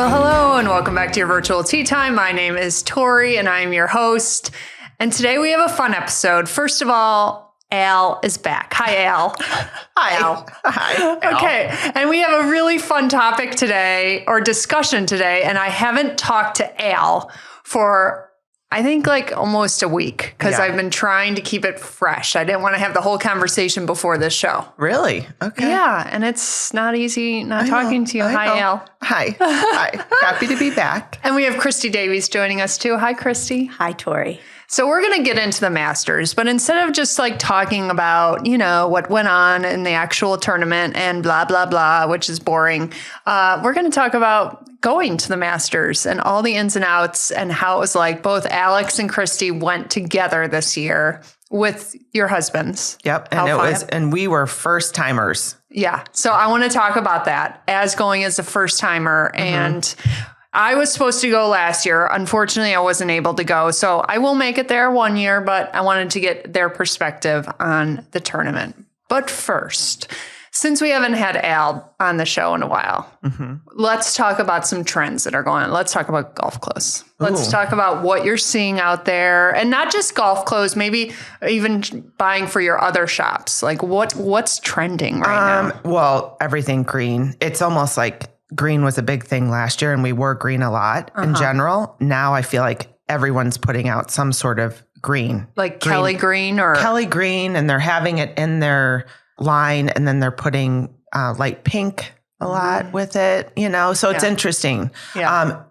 Well, hello, and welcome back to your virtual tea time. My name is Tori, and I'm your host. And today we have a fun episode. First of all, Al is back. Hi, Al. Hi. Al. Hi. Al. Okay, and we have a really fun topic today, or discussion today, and I haven't talked to Al for, I think, like almost a week, because I've been trying to keep it fresh. I didn't want to have the whole conversation before this show. Really? Okay. Yeah, and it's not easy not talking to you. Hi, Al. Hi. Hi. Happy to be back. And we have Christy Davies joining us too. Hi, Christy. Hi, Tori. So we're going to get into the Masters, but instead of just like talking about, you know, what went on in the actual tournament and blah, blah, blah, which is boring, we're going to talk about going to the Masters and all the ins and outs and how it was like both Alix and Christie went together this year with your husbands. Yep. And and we were first timers. Yeah. So I want to talk about that as going as a first timer. And I was supposed to go last year. Unfortunately, I wasn't able to go. So I will make it there one year, but I wanted to get their perspective on the tournament. But first, since we haven't had Al on the show in a while, let's talk about some trends that are going on. Let's talk about golf clothes. Let's talk about what you're seeing out there, and not just golf clothes, maybe even buying for your other shops. Like what's trending right now? Well, everything green. It's almost like green was a big thing last year, and we wore green a lot in general. Now I feel like everyone's putting out some sort of green. Like Kelly green or? Kelly green, and they're having it in their line, and then they're putting light pink a lot with it, you know? So it's interesting. Yeah.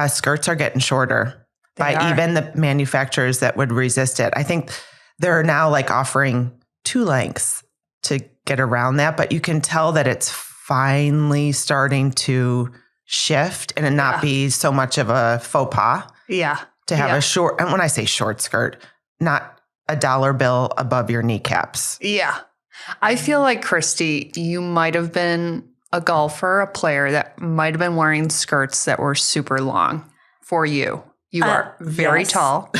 Skirts are getting shorter even the manufacturers that would resist it. I think they're now like offering 2 lengths to get around that, but you can tell that it's finally starting to shift and not be so much of a faux pas. Yeah. To have a short, and when I say short skirt, not a dollar bill above your kneecaps. Yeah. I feel like, Christy, you might have been a golfer, a player that might have been wearing skirts that were super long for you. You are very tall.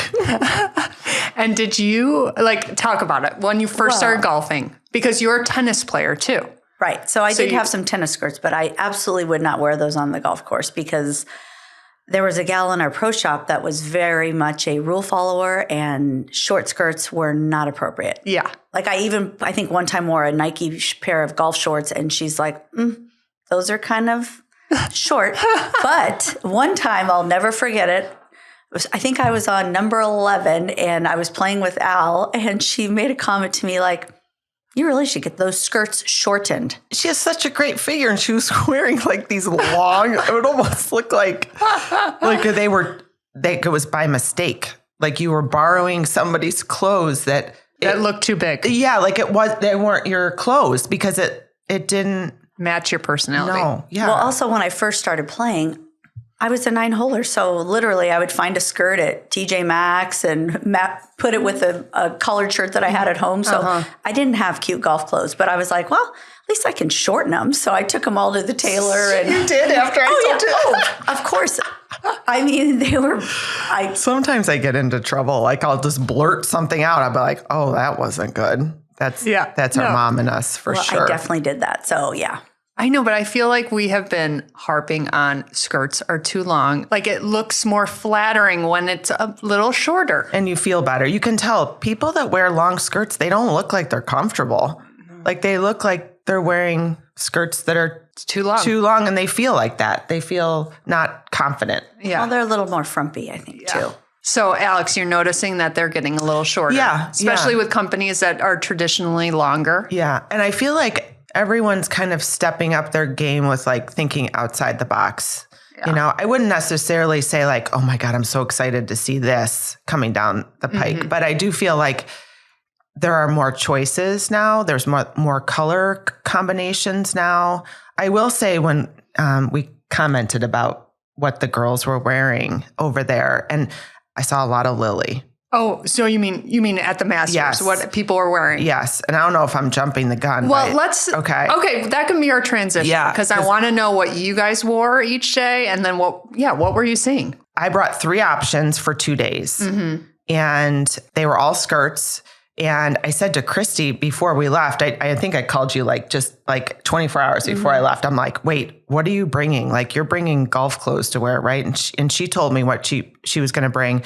And did you, like, talk about it when you first started golfing? Because you're a tennis player, too. Right. So I did have some tennis skirts, but I absolutely would not wear those on the golf course because there was a gal in our pro shop that was very much a rule follower, and short skirts were not appropriate. Yeah. Like I think one time wore a Nike pair of golf shorts, and she's like, those are kind of short. But one time, I'll never forget it. I think I was on number 11 and I was playing with Al, and she made a comment to me like, you really should get those skirts shortened. She has such a great figure, and she was wearing like these long, it would almost look like it was by mistake. Like you were borrowing somebody's clothes that looked too big. Yeah, like they weren't your clothes because it didn't match your personality. No, yeah. Well, also when I first started playing, I was a 9-holer, so literally I would find a skirt at TJ Maxx and put it with a collared shirt that I had at home. So I didn't have cute golf clothes, but I was like, well, at least I can shorten them. So I took them all to the tailor. And you did after I told you? Oh, of course. I mean, they were. Sometimes I get into trouble. Like I'll just blurt something out. I'll be like, oh, that wasn't good. That's our mom and us for sure. I definitely did that. So yeah. I know, but I feel like we have been harping on skirts are too long. Like it looks more flattering when it's a little shorter. And you feel better. You can tell people that wear long skirts, they don't look like they're comfortable. Like they look like they're wearing skirts that are too long, and they feel like that. They feel not confident. Yeah. Well, they're a little more frumpy, I think, too. So, Alix, you're noticing that they're getting a little shorter. Yeah. Especially with companies that are traditionally longer. Yeah. And I feel like everyone's kind of stepping up their game with like thinking outside the box. Yeah. You know, I wouldn't necessarily say like, oh my God, I'm so excited to see this coming down the pike. But I do feel like there are more choices now. There's more color combinations now. I will say when we commented about what the girls were wearing over there, and I saw a lot of lily. Oh, so you mean at the Masters, yes. What people are wearing? Yes. And I don't know if I'm jumping the gun. Well, Okay, that can be our transition. Yeah. Because I want to know what you guys wore each day, and then what were you seeing? I brought 3 options for 2 days. And they were all skirts. And I said to Christy before we left, I think I called you just 24 hours before I left. I'm like, wait, what are you bringing? Like, you're bringing golf clothes to wear, right? And she told me what she was going to bring.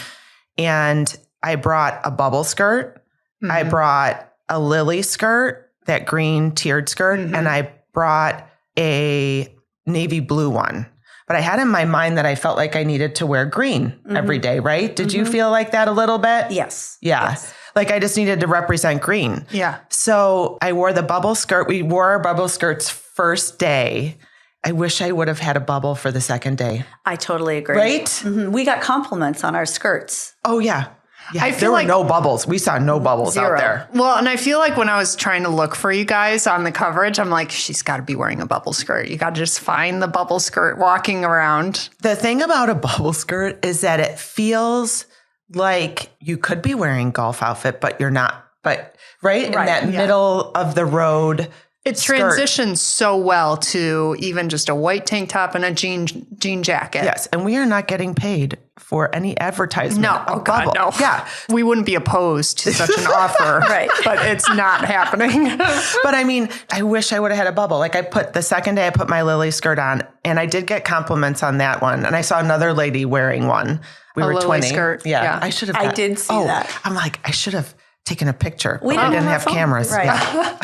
And I brought a bubble skirt. Mm-hmm. I brought a lily skirt, that green tiered skirt. Mm-hmm. And I brought a navy blue one. But I had in my mind that I felt like I needed to wear green every day, right? Did you feel like that a little bit? Yes. Yeah. Yes. Like I just needed to represent green. Yeah. So I wore the bubble skirt. We wore our bubble skirts first day. I wish I would have had a bubble for the second day. I totally agree. Right? Mm-hmm. We got compliments on our skirts. Oh, yeah. Yeah, I feel there were like no bubbles. We saw no bubbles Zero. out there. Well, and I feel like when I was trying to look for you guys on the coverage, I'm like, she's got to be wearing a bubble skirt. You got to just find the bubble skirt walking around. The thing about a bubble skirt is that it feels like you could be wearing a golf outfit, but you're not. But right in that middle of the road, it transitions so well to even just a white tank top and a jean jacket. Yes, and we are not getting paid for any advertisement. No, oh God, bubble. no. Yeah, we wouldn't be opposed to such an offer, right? But it's not happening. But I mean, I wish I would have had a bubble. Like the second day I put my lily skirt on, and I did get compliments on that one. And I saw another lady wearing one. We were lily twinning. Skirt. Yeah, I should have. I did see that. I'm like, I should have taken a picture. We didn't have phone. cameras. Right. Yeah.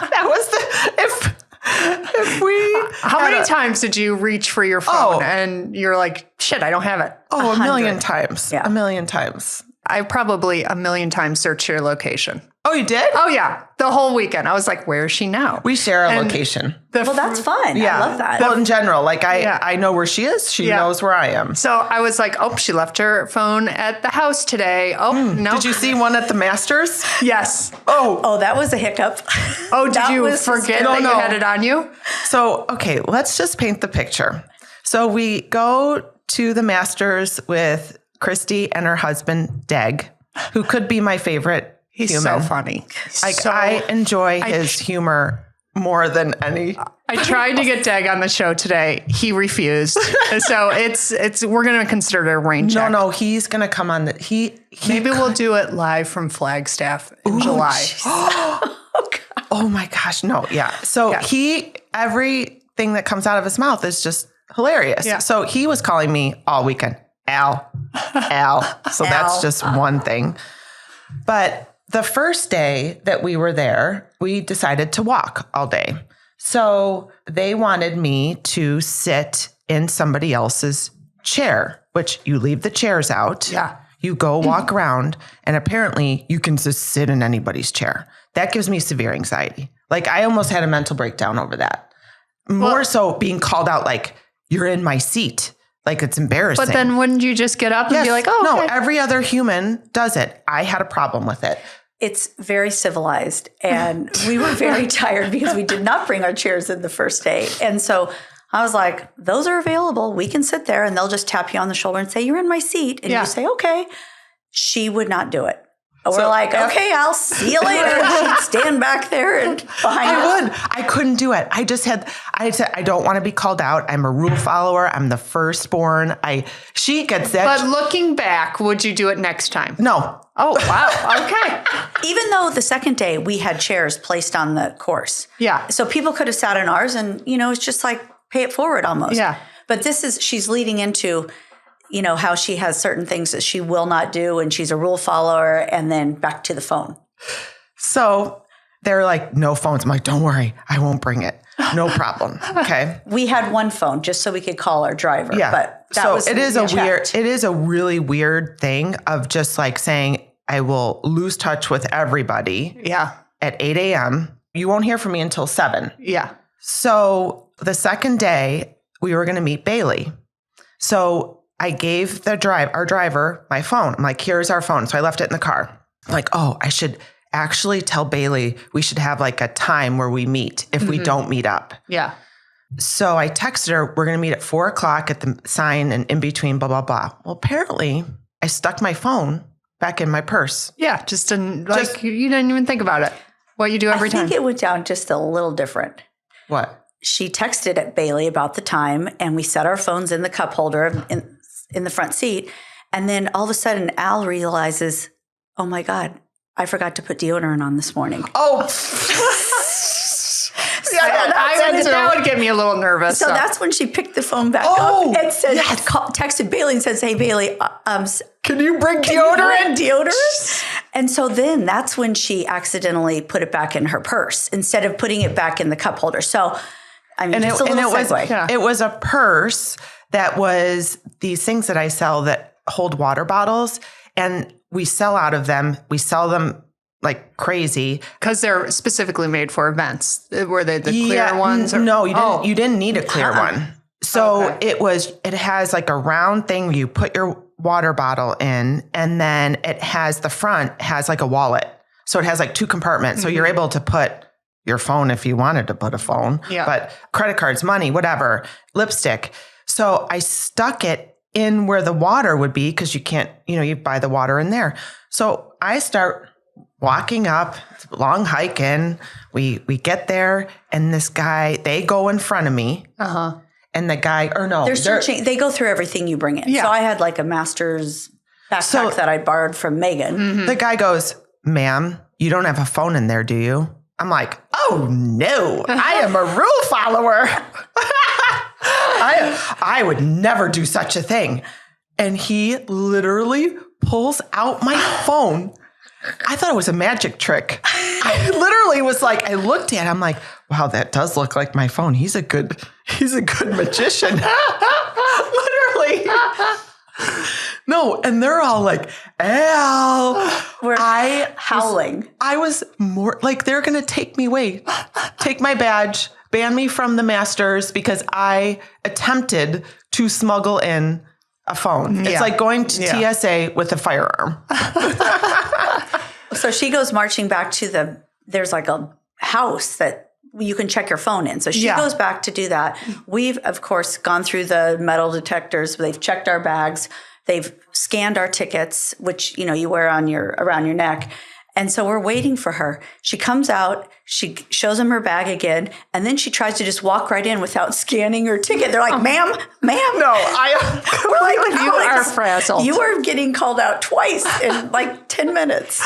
That was if we. How many times did you reach for your phone and you're like, shit, I don't have it? Oh, 100. A million times. Yeah. A million times. I probably a million times searched your location. Oh, you did? Oh, yeah. The whole weekend. I was like, where is she now? We share a location. Well, that's fun. Yeah. I love that. Well, in general, I know where she is. She knows where I am. So I was like, oh, she left her phone at the house today. Oh, no. Did you see one at the Masters? Yes. Oh, that was a hiccup. Oh, did you forget that you had it on you? So, okay, let's just paint the picture. So we go to the Masters with Christy and her husband, Deg, who could be my favorite He's human. so funny. I enjoy his humor more than any. I tried to get Deg on the show today. He refused. So we're going to consider it a rain check. No, he's going to come on. Maybe we'll do it live from Flagstaff in July. Oh my gosh, no, yeah. So everything that comes out of his mouth is just hilarious. Yeah. So he was calling me all weekend, Al. So that's just one thing. But the first day that we were there, we decided to walk all day. So they wanted me to sit in somebody else's chair, which you leave the chairs out. Yeah. You go walk around, and apparently you can just sit in anybody's chair. That gives me severe anxiety. Like, I almost had a mental breakdown over that. More so being called out like, you're in my seat. Like, it's embarrassing. But then wouldn't you just get up and be like, oh, okay. No, every other human does it. I had a problem with it. It's very civilized. And we were very tired because we did not bring our chairs in the first day. And so I was like, those are available. We can sit there and they'll just tap you on the shoulder and say, you're in my seat. And you say, okay. She would not do it. We're like, okay, I'll see you later. And she'd stand back there and behind us. I couldn't do it. I said, I don't want to be called out. I'm a rule follower. I'm the firstborn. She gets that. But looking back, would you do it next time? No. Oh, wow. Okay. Even though the second day we had chairs placed on the course. Yeah. So people could have sat in ours and, it's just like pay it forward almost. Yeah. But she's leading into, how she has certain things that she will not do and she's a rule follower, and then back to the phone. So they're like, no phones. I'm like, don't worry. I won't bring it. No problem. Okay. We had one phone just so we could call our driver. Yeah. But it is a really weird thing of just like saying, I will lose touch with everybody. Yeah. At 8 a.m. You won't hear from me until 7. Yeah. So the second day we were going to meet Bailey. So I gave our driver my phone. I'm like, here's our phone. So I left it in the car. I'm like, oh, I should actually tell Bailey we should have like a time where we meet if we don't meet up. Yeah. So I texted her, we're going to meet at 4:00 at the sign and in between, blah, blah, blah. Well, apparently I stuck my phone back in my purse. Yeah. You didn't even think about it. What you do every time. I think it went down just a little different. What? She texted at Bailey about the time, and we set our phones in the cup holder in the front seat. And then all of a sudden, Al realizes, oh my God, I forgot to put deodorant on this morning. Oh. That would get me a little nervous. So that's when she picked the phone back up and said, texted Bailey and says, "Hey, Bailey, can you bring deodorant? And so then that's when she accidentally put it back in her purse instead of putting it back in the cup holder. So, I mean, just a little segue. It was a purse that was these things that I sell that hold water bottles, and we sell out of them. We sell them like crazy because they're specifically made for events. Were they the clear ones? No, you didn't need a clear one. So it has like a round thing where you put your water bottle in, and then it has the front has like a wallet. So it has like 2 compartments. So you're able to put your phone if you wanted to put a phone, but credit cards, money, whatever, lipstick. So I stuck it in where the water would be because you can't, you buy the water in there. So I start walking up, long hike in. We get there, and this guy, they go in front of me. And the guy, they're searching. They go through everything you bring in. Yeah. So I had like a master's backpack that I borrowed from Megan. The guy goes, "Ma'am, you don't have a phone in there, do you?" I'm like, "Oh no, I am a rule follower. I would never do such a thing." And he literally pulls out my phone. I thought it was a magic trick. I literally was like, I looked at it, I'm like, wow, that does look like my phone. He's a good magician. Literally. No, and they're all like, "Ow." We're howling. I was more like, they're going to take me away, take my badge, ban me from the Masters because I attempted to smuggle in a phone. It's like going to TSA with a firearm. So she goes marching back to there's like a house that you can check your phone in. So she goes back to do that. We've, of course, gone through the metal detectors. They've checked our bags. They've scanned our tickets, which, you wear around your neck. And so we're waiting for her. She comes out, she shows them her bag again, and then she tries to just walk right in without scanning her ticket. They're like, ma'am. No, we're like, you are frazzled. You are getting called out twice in like 10 minutes.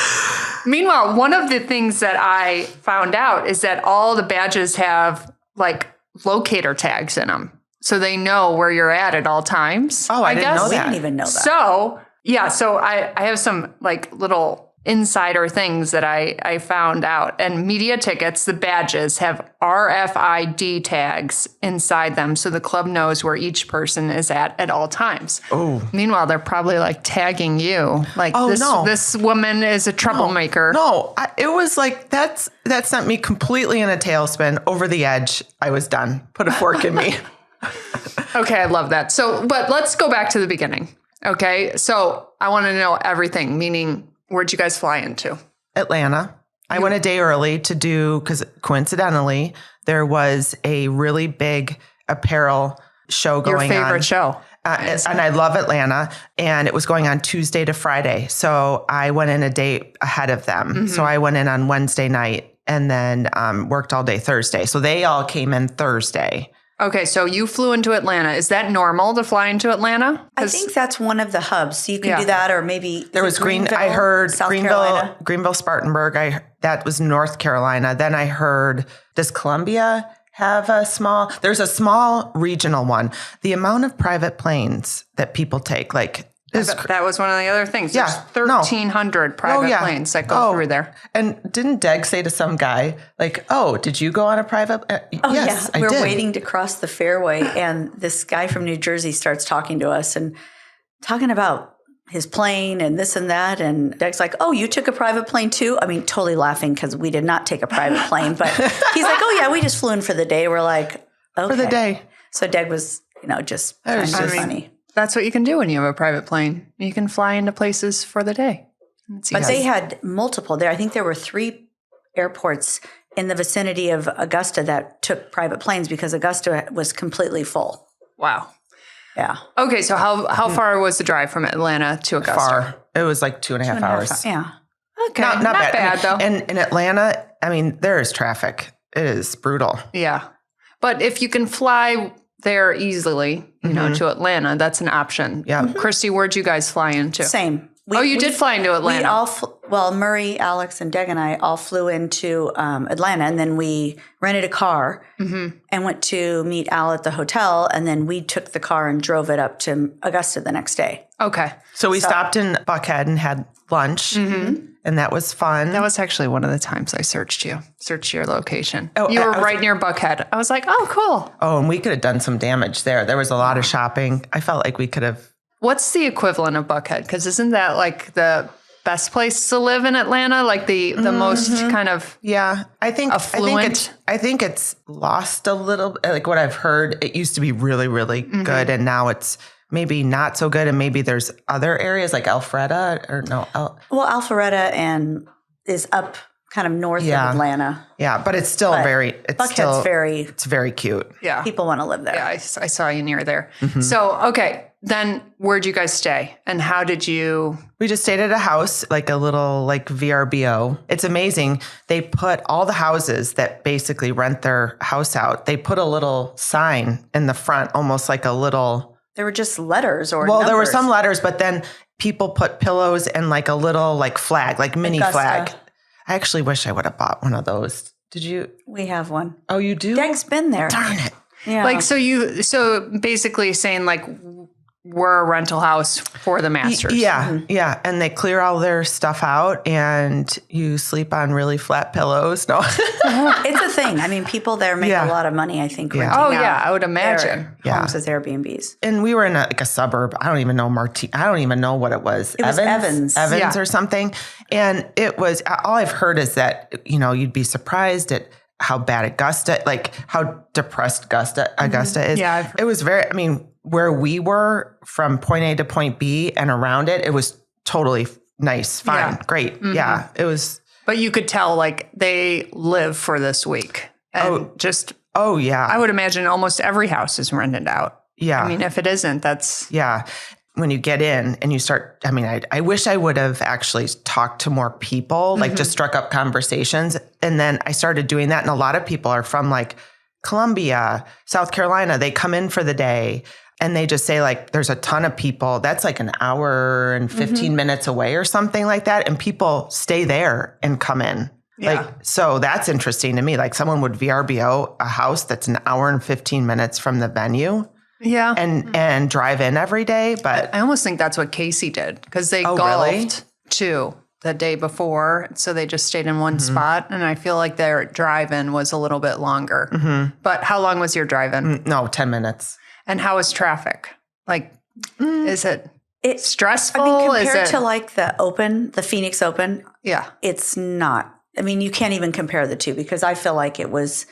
Meanwhile, one of the things that I found out is that all the badges have like locator tags in them. So they know where you're at all times. Oh, I didn't know that. We didn't even know that. So I have some like little insider things that I found out. And media tickets, the badges, have RFID tags inside them. So the club knows where each person is at all times. Oh. Meanwhile, they're probably like tagging you. Like, this woman is a troublemaker. No, it was like, that sent me completely in a tailspin, over the edge. I was done. Put a fork in me. Okay, I love that. But let's go back to the beginning. Okay, so I want to know everything, meaning, where'd you guys fly into? Atlanta. I went a day early because coincidentally, there was a really big apparel show going on. Your favorite show. And I love Atlanta. And it was going on Tuesday to Friday. So I went in a day ahead of them. Mm-hmm. So I went in on Wednesday night and then worked all day Thursday. So they all came in Thursday. Okay, so you flew into Atlanta. Is that normal to fly into Atlanta? I think that's one of the hubs. So you can do that, or maybe there was I heard Greenville, Spartanburg. That was North Carolina. Then I heard, does Columbia have there's a small regional one. The amount of private planes that people take, that was one of the other things. There's 1,300 private planes that go through there. And didn't Deg say to some guy, did you go on a private? Yes, I did. We're waiting to cross the fairway, and this guy from New Jersey starts talking to us and talking about his plane and this and that. And Deg's like, "Oh, you took a private plane too?" I mean, totally laughing because we did not take a private plane. But he's like, "Oh, yeah, we just flew in for the day." We're like, "Okay." For the day. So Deg was, just kind of funny. That's what you can do when you have a private plane. You can fly into places for the day. But they had multiple there. I think there were 3 airports in the vicinity of Augusta that took private planes because Augusta was completely full. Wow. Yeah. Okay, so how far was the drive from Atlanta to Augusta? Far. It was like 2.5 hours. Yeah. Okay. Not bad though. And in Atlanta, there is traffic. It is brutal. Yeah. But if you can fly there easily, to Atlanta, that's an option. Yeah. Christy, where'd you guys fly into? Same. You did fly into Atlanta. Well, Murray, Alex, and Deg and I all flew into Atlanta, and then we rented a car and went to meet Al at the hotel, and then we took the car and drove it up to Augusta the next day. Okay. So we stopped in Buckhead and had lunch, and that was fun. That was actually one of the times I searched your location. Oh, you were right near Buckhead. I was like, oh, cool. Oh, and we could have done some damage there. There was a lot of shopping. I felt like we could have. What's the equivalent of Buckhead? Because isn't that like the best place to live in Atlanta? Like the most kind of affluent? I think it's lost a little. Like what I've heard, it used to be really, really good, and now it's maybe not so good. And maybe there's other areas like Alpharetta or no. Well, Alpharetta is up kind of north of Atlanta. Yeah, but it's still Buckhead's it's very cute. Yeah. People want to live there. Yeah, I saw you near there. So, okay. Then where'd you guys stay? And how did you? We just stayed at a house, like a little like VRBO. It's amazing. They put all the houses that basically rent their house out. They put a little sign in the front, almost like a little. There were just letters or Well, numbers. there were some letters, but then people put pillows and like a little like flag, like mini Augusta. flag. I actually wish I would have bought one of those. Did you? We have one. Oh, you do? Deg's been there. Darn it. Yeah. Like, so basically saying like, we're a rental house for the masters. Yeah. Yeah. And they clear all their stuff out and you sleep on really flat pillows. No. It's a thing. I mean, people there make a lot of money, I think. Yeah. renting out I would imagine. their homes as Airbnbs. And we were in a suburb. I don't even know I don't even know what it was. It was Evans. Or something. And it was, all I've heard is that, you'd be surprised at how bad Augusta, like how depressed Augusta is. Yeah. It was where we were from point A to point B and around it, it was totally nice, fine, great. Yeah, it was. But you could tell like they live for this week. And yeah. I would imagine almost every house is rented out. Yeah. I mean, if it isn't, that's. Yeah. When you get in and you start, I wish I would have actually talked to more people, like just struck up conversations. And then I started doing that. And a lot of people are from like Columbia, South Carolina. They come in for the day. And they just say like, there's a ton of people. That's like an hour and 15 minutes away or something like that. And people stay there and come in. Yeah. Like, so that's interesting to me. Like someone would VRBO a house that's an hour and 15 minutes from the venue. Yeah. And drive in every day. But I almost think that's what Casey did because they golfed too the day before. So they just stayed in one spot. And I feel like their drive-in was a little bit longer. But how long was your drive-in? No, 10 minutes. And how is traffic? Like, is it stressful? Compared to like the Phoenix Open, it's not. I mean, you can't even compare the two because I feel like it was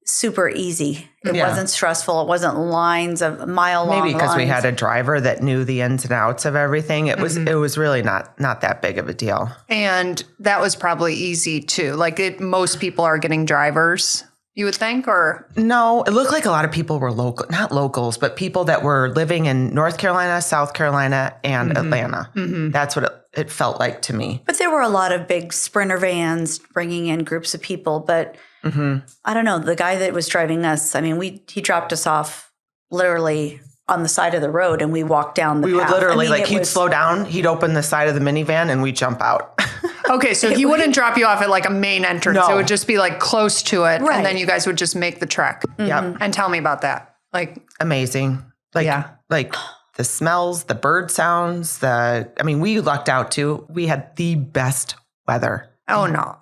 super easy. It wasn't stressful. It wasn't lines of mile long. Maybe because we had a driver that knew the ins and outs of everything. It was really not that big of a deal. And that was probably easy too. Like most people are getting drivers. You would think, or? No, it looked like a lot of people were not locals, but people that were living in North Carolina, South Carolina, and Atlanta. That's what it felt like to me. But there were a lot of big Sprinter vans bringing in groups of people. But I don't know, the guy that was driving us, I mean, he dropped us off literally on the side of the road and we walked down the path. We would literally, he'd slow down, he'd open the side of the minivan and we'd jump out. Okay, so he wouldn't drop you off at like a main entrance. No. It would just be like close to it. Right. And then you guys would just make the trek. Yep. And tell me about that. Like amazing. Like the smells, the bird sounds, we lucked out too. We had the best weather. Oh no,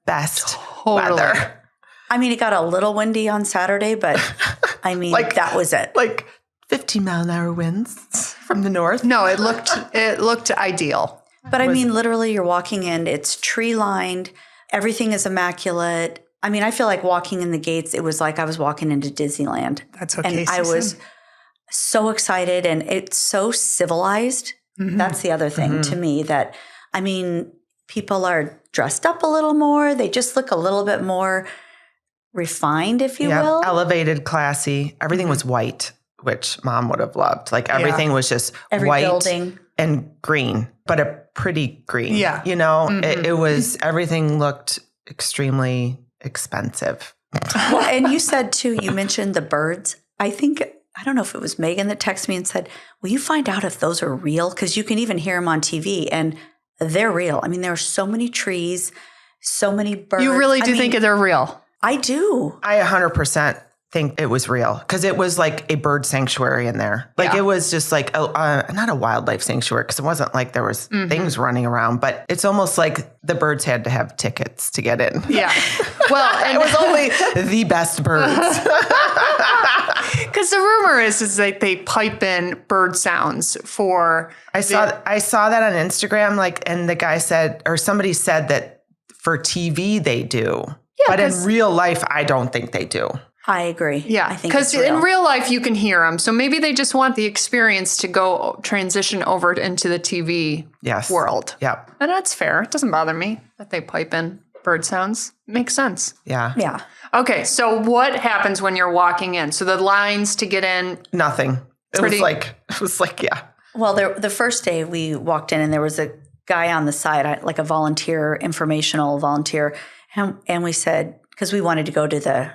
best totally. weather. I mean, it got a little windy on Saturday, but I mean, that was it. Like 15-mile-an-hour winds from the north. No, it looked ideal. But I mean, literally you're walking in, it's tree lined. Everything is immaculate. I mean, I feel like walking in the gates, it was like I was walking into Disneyland. That's what And Casey I was said. so excited and it's so civilized. That's the other thing to me that, I mean, people are dressed up a little more. They just look a little bit more refined, if you will. Elevated, classy. Everything was white, which Mom would have loved. Like everything was just Every white building. and green, but a pretty green. Yeah. It was, everything looked extremely expensive. Well, and you said too, you mentioned the birds. I don't know if it was Megan that texted me and said, will you find out if those are real? Because you can even hear them on TV. And they're real. I mean, there are so many trees, so many birds. You really do think they're real? I do. I 100% think it was real because it was like a bird sanctuary in there. Like it was just like not a wildlife sanctuary because it wasn't like there was things running around, but it's almost like the birds had to have tickets to get in. Yeah. Well, and it was only the best birds. Because the rumor is like they pipe in bird sounds for. I saw that on Instagram, like, and the guy said, or somebody said that for TV they do, but in real life, I don't think they do. I agree. Yeah, I think because in real life you can hear them, so maybe they just want the experience to go transition over into the TV world. Yeah, and that's fair. It doesn't bother me that they pipe in bird sounds. Makes sense. Yeah, yeah. Okay, so what happens when you're walking in? So the lines to get in? Nothing. It was like, yeah. Well, the first day we walked in and there was a guy on the side, like a informational volunteer, and we said, because we wanted to go to the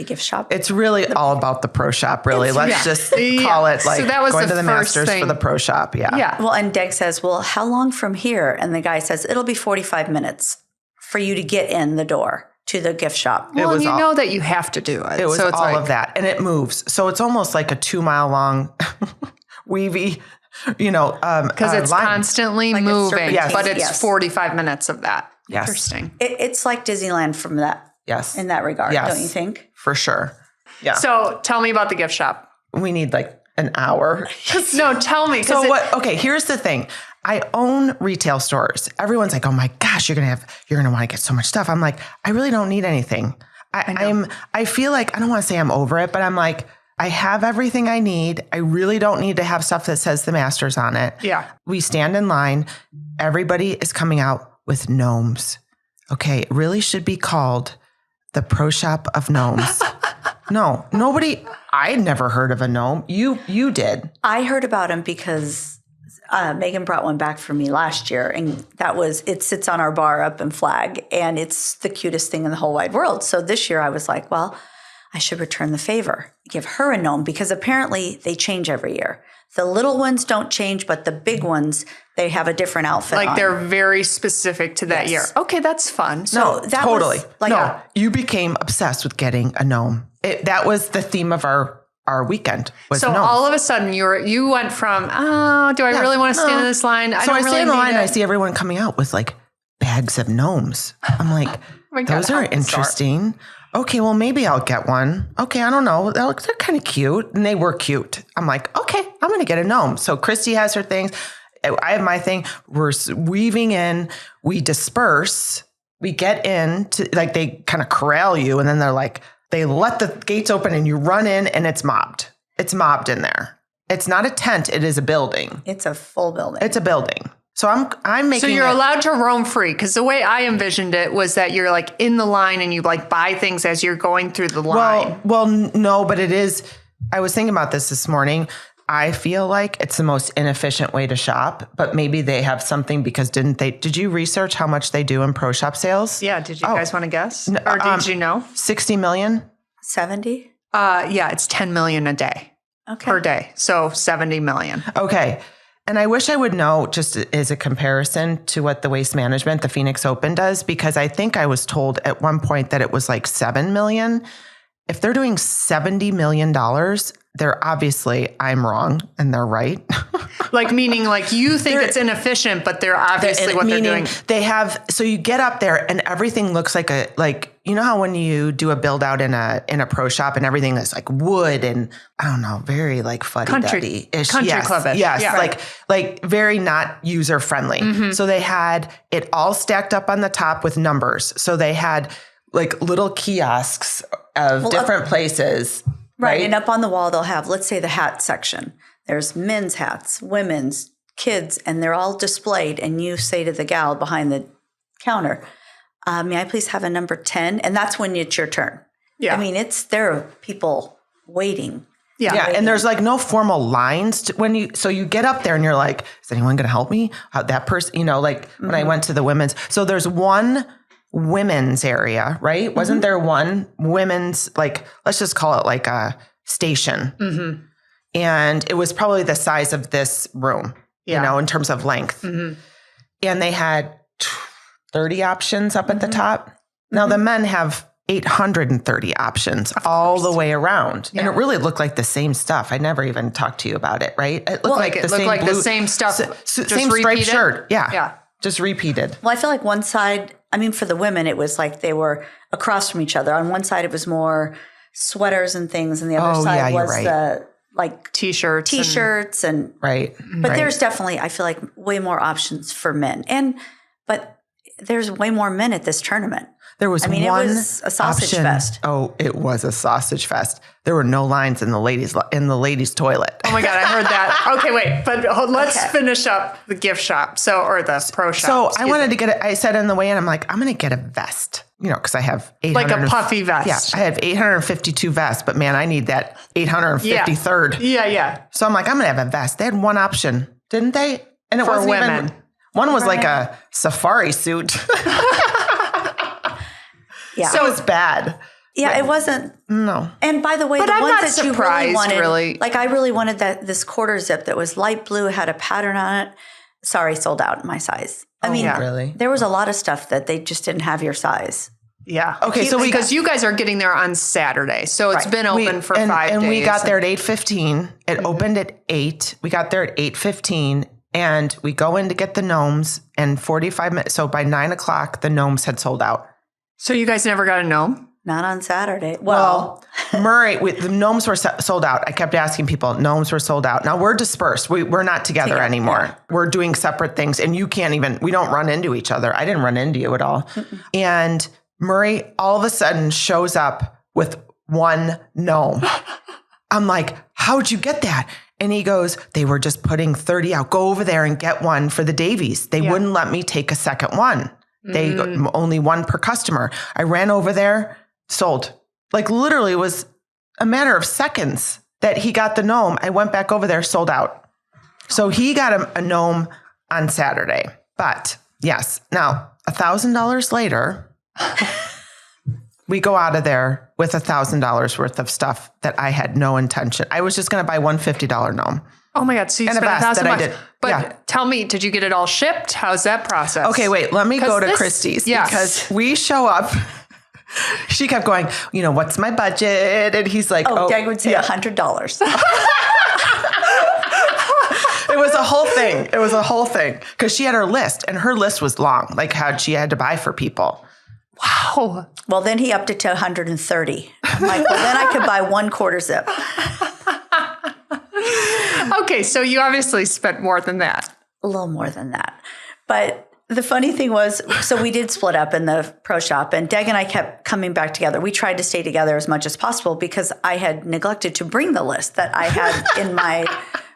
gift shop. It's really all about the pro shop, really. Let's just call it like so that was going to the first Masters thing. for the pro shop. Yeah. Yeah. Well, and Deg says, well, how long from here? And the guy says, it'll be 45 minutes for you to get in the door to the gift shop. Well, and you know that you have to do it. It was so it's all of that. And it moves. So it's almost like a 2-mile long weavy, because it's line. Constantly like moving, Yes. but it's Yes. 45 minutes of that. Yes. Interesting. It's like Disneyland from that. Yes. In that regard, Yes. don't you think? For sure. Yeah. So tell me about the gift shop. We need like an hour. No, tell me. So okay, here's the thing. I own retail stores. Everyone's like, oh my gosh, you're going to want to get so much stuff. I'm like, I really don't need anything. I feel like, I don't want to say I'm over it, but I'm like, I have everything I need. I really don't need to have stuff that says the Masters on it. Yeah. We stand in line. Everybody is coming out with gnomes. Okay. It really should be called the Pro Shop of Gnomes. No, nobody, I'd never heard of a gnome. You did. I heard about him because Megan brought one back for me last year, and it sits on our bar up in Flag, and it's the cutest thing in the whole wide world. So this year I was like, well, I should return the favor, give her a gnome, because apparently they change every year. The little ones don't change, but the big ones, they have a different outfit on. They're very specific to that year. Okay, that's fun. So that totally. You became obsessed with getting a gnome. That was the theme of our weekend. So gnomes. All of a sudden you went from, do I really want to stand in this line? So I stand in the line and I see everyone coming out with like bags of gnomes. I'm like, those are interesting. Okay, well, maybe I'll get one. Okay, I don't know. They're kind of cute. And they were cute. I'm like, okay, I'm going to get a gnome. So Christy has her things. I have my thing. We're weaving in. We disperse. We get in to, like, they kind of corral you. And then they're like, they let the gates open and you run in and it's mobbed. It's mobbed in there. It's not a tent. It is a building. It's a full building. It's a building. So I'm making. So you're allowed to roam free, because the way I envisioned it was that you're like in the line and you like buy things as you're going through the line. Well, no, but it is. I was thinking about this morning. I feel like it's the most inefficient way to shop, but maybe they have something because did you research how much they do in pro shop sales? Yeah. Did you guys want to guess? Or did you know? 60 million? 70? Yeah, it's 10 million a day per day. So 70 million. Okay. And I wish I would know, just as a comparison to what the Waste Management, the Phoenix Open does, because I think I was told at one point that it was like 7 million. If they're doing $70 million, they're obviously, I'm wrong and they're right. Meaning you think it's inefficient, but they're obviously what they're doing. They have, so you get up there and everything looks like you know how when you do a build out in a pro shop and everything is like wood and I don't know, very like fuddy-duddy-ish. Country club-ish. Yes. Yeah. Like very not user friendly. Mm-hmm. So they had it all stacked up on the top with numbers. So they had like little kiosks of different places. Right. And up on the wall, they'll have, let's say, the hat section. There's men's hats, women's, kids, and they're all displayed. And you say to the gal behind the counter, may I please have a number 10? And that's when it's your turn. Yeah. I mean, there are people waiting. Yeah. Waiting. And there's like no formal lines so you get up there and you're like, is anyone going to help me? That person, when I went to the women's. So there's one women's area, right? Mm-hmm. Wasn't there one women's, let's just call it like a station. Mm-hmm. And it was probably the size of this room, in terms of length. Mm-hmm. And they had 30 options up at the top. Now the men have 830 options all the way around. Yeah. And it really looked like the same stuff. I never even talked to you about it, right? It looked like the same stuff. Same striped shirt. Yeah. Just repeated. Well, I feel like one side, I mean, for the women, it was like they were across from each other. On one side, it was more sweaters and things. And the other side was the like t-shirts and right. But there's definitely, I feel like, way more options for men. But there's way more men at this tournament. There was one it was a sausage fest. Oh, it was a sausage fest. There were no lines in the ladies' toilet. Oh my God, I heard that. Okay, wait, but let's finish up the gift shop. Or the pro shop. So I wanted to get it. I said in the way, and I'm like, I'm going to get a vest. Because I have 800. Like a puffy vest. Yeah, I have 852 vests, but man, I need that 853rd. Yeah. So I'm like, I'm going to have a vest. They had one option, didn't they? And it wasn't women. One was like a safari suit. Yeah. So it's bad. Yeah, it wasn't. No. And by the way, but the I'm ones not that you surprised, really wanted, really. Like I really wanted this quarter zip that was light blue, had a pattern on it. Sorry, sold out in my size. I mean, really? There was a lot of stuff that they just didn't have your size. Yeah. Okay, because you guys are getting there on Saturday, so it's been open for 5 days. And we got there at 8:15. It opened at 8. We got there at 8:15, and we go in to get the gnomes, and 45 minutes. So by 9 o'clock, the gnomes had sold out. So you guys never got a gnome? Not on Saturday. Well, Murray, the gnomes were sold out. I kept asking people, gnomes were sold out. Now we're dispersed. We're not together anymore. Yeah. We're doing separate things, and you can't even, we don't run into each other. I didn't run into you at all. Mm-mm. And Murray all of a sudden shows up with one gnome. I'm like, how'd you get that? And he goes, they were just putting 30 out. Go over there and get one for the Davies. They wouldn't let me take a second one. They only one per customer. I ran over there, sold. Like literally was a matter of seconds that he got the gnome. I went back over there, sold out. So he got a gnome on Saturday. But yes, now $1,000 later, we go out of there with $1,000 worth of stuff that I had no intention. I was just going to buy one $50 gnome. Oh my God. So you spent $1,000. But tell me, did you get it all shipped? How's that process? Okay, wait, let me go to Christie's because we show up. She kept going, what's my budget? And he's like, Dag would say $100. It was a whole thing. Because she had her list, and her list was long, like how she had to buy for people. Wow. Well, then he upped it to 130. I'm like, well, then I could buy one quarter zip. Okay, so you obviously spent more than that. A little more than that. But the funny thing was, so we did split up in the pro shop, and Dag and I kept coming back together. We tried to stay together as much as possible because I had neglected to bring the list that I had in my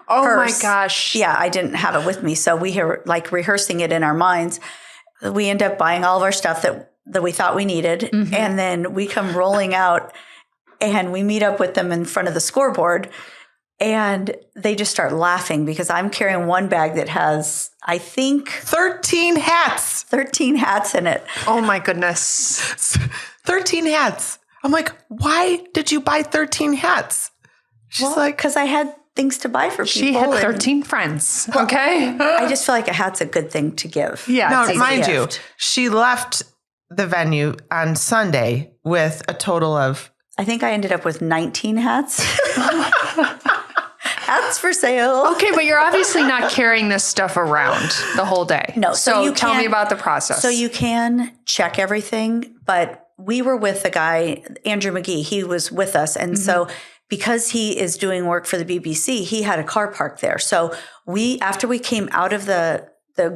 Oh purse. My gosh. Yeah, I didn't have it with me. So we were like rehearsing it in our minds. We end up buying all of our stuff that we thought we needed. Mm-hmm. And then we come rolling out and we meet up with them in front of the scoreboard. And they just start laughing because I'm carrying one bag that has, I think, 13 hats. 13 hats in it. Oh my goodness. 13 hats. I'm like, why did you buy 13 hats? She's like, because I had things to buy for people. She had 13 friends. Okay. I just feel like a hat's a good thing to give. Yeah. Now, mind you, she left the venue on Sunday with a total of, I think I ended up with 19 hats. Hats for sale. Okay, but you're obviously not carrying this stuff around the whole day. No. So you tell me about the process. So you can check everything, but we were with the guy, Andrew McGee. He was with us. And so because he is doing work for the BBC, he had a car parked there. So after we came out of the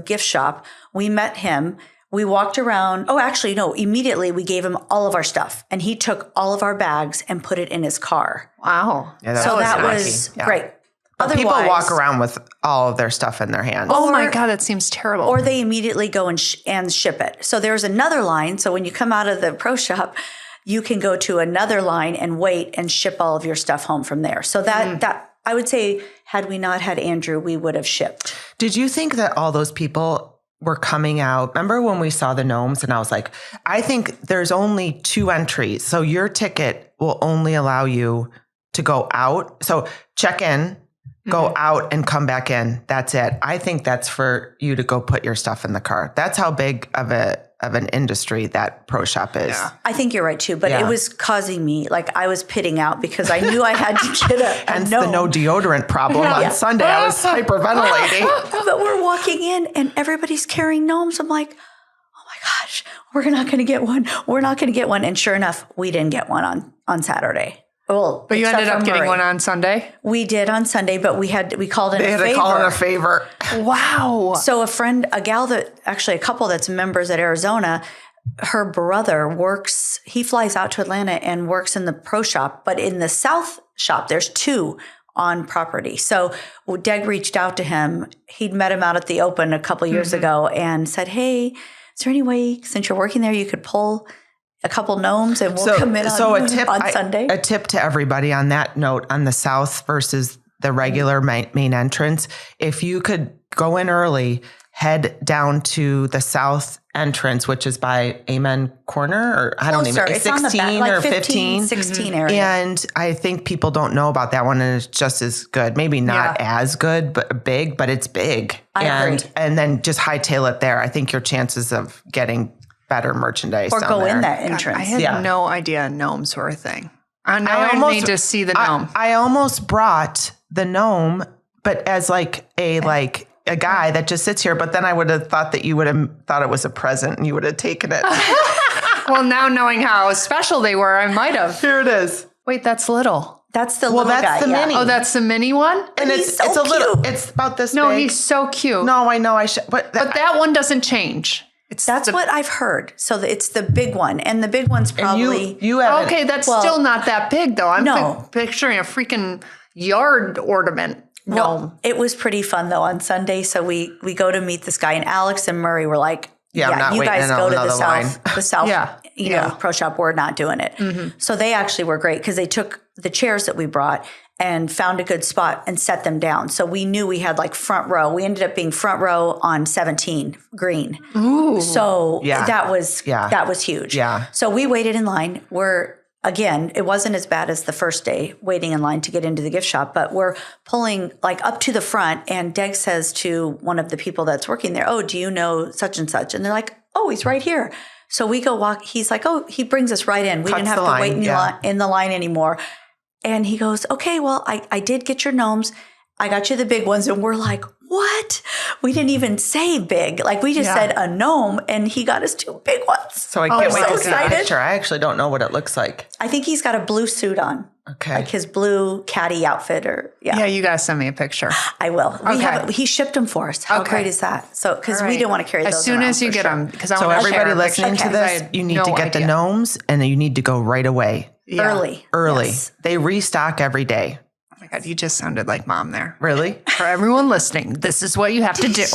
gift shop, we met him. We walked around. Oh, actually, no. Immediately, we gave him all of our stuff. And he took all of our bags and put it in his car. Wow. Yeah, that was great. People walk around with all of their stuff in their hands. Oh my God, that seems terrible. Or they immediately go and ship it. So there's another line. So when you come out of the pro shop, you can go to another line and wait and ship all of your stuff home from there. So that I would say, had we not had Andrew, we would have shipped. Did you think that all those people were coming out? Remember when we saw the gnomes and I was like, I think there's only 2 entries. So your ticket will only allow you to go out. So check in, go out and come back in. That's it. I think that's for you to go put your stuff in the car. That's how big of an industry that pro shop is. Yeah. I think you're right too, but it was causing me, like I was pitting out because I knew I had to get a Hence gnome. the no deodorant problem on Sunday. I was hyperventilating. But we're walking in and everybody's carrying gnomes. I'm like, oh my gosh, we're not going to get one. We're not going to get one. And sure enough, we didn't get one on Saturday. Well, but you ended up getting one on Sunday? We did on Sunday, but we called in a favor. They had to call in a favor. Wow. So a couple that's members at Arizona, her brother he flies out to Atlanta and works in the pro shop, but in the South shop, there's 2 on property. So Deg reached out to him. He'd met him out at the open a couple years ago and said, hey, is there any way, since you're working there, you could pull a couple gnomes and we'll come in on Sunday? A tip to everybody on that note, on the South versus the regular main entrance. If you could go in early, head down to the South entrance, which is by Amen Corner, or I don't even know, 16 or 15. 16 area. And I think people don't know about that one, and it's just as good. Maybe not as good, but big, but it's big. I agree. And then just hightail it there. I think your chances of getting better merchandise or go there. in that entrance. I had no idea gnomes were a thing. I need to see the gnome. I almost brought the gnome, but as like a guy that just sits here. But then I would have thought that you would have thought it was a present and you would have taken it. Well, now knowing how special they were, I might have. Here it is. Wait, that's little. That's the little guy. That's the mini. Oh, that's the mini one? And he's so it's a little. cute. It's about this No, big. he's so cute. No, I know. I should. But that one doesn't change. That's what I've heard. So it's the big one. And the big one's probably... you have okay, that's still not that big, though. I'm picturing a freaking yard ornament. Well, it was pretty fun, though, on Sunday. So we go to meet this guy, and Alex and Murray were like, you guys go to the South, pro shop. We're not doing it. Mm-hmm. So they actually were great because they took the chairs that we brought and found a good spot and set them down. So we knew we had like front row. We ended up being front row on 17 green. Ooh. So that was huge. Yeah. So we waited in line. Again, it wasn't as bad as the first day waiting in line to get into the gift shop, but we're pulling like up to the front, and Deg says to one of the people that's working there, oh, do you know such and such? And they're like, oh, he's right here. So we go walk. He's like, oh, he brings us right in. We didn't have to wait in the line anymore. And he goes, okay, well, I did get your gnomes. I got you the big ones. And we're like, what? We didn't even say big. Like we just said a gnome, and he got us 2 big ones. So I can't wait to see a picture. I actually don't know what it looks like. I think he's got a blue suit on. Okay. Like his blue caddy outfit Yeah, you guys send me a picture. I will. He shipped them for us. How great is that? So, because we didn't want to carry those as soon as you get them. So everybody listening to this, you need to get the gnomes, and you need to go right away. Yeah. Early. Yes. They restock every day. Oh my God, you just sounded like Mom there. Really? For everyone listening, this is what you have to do.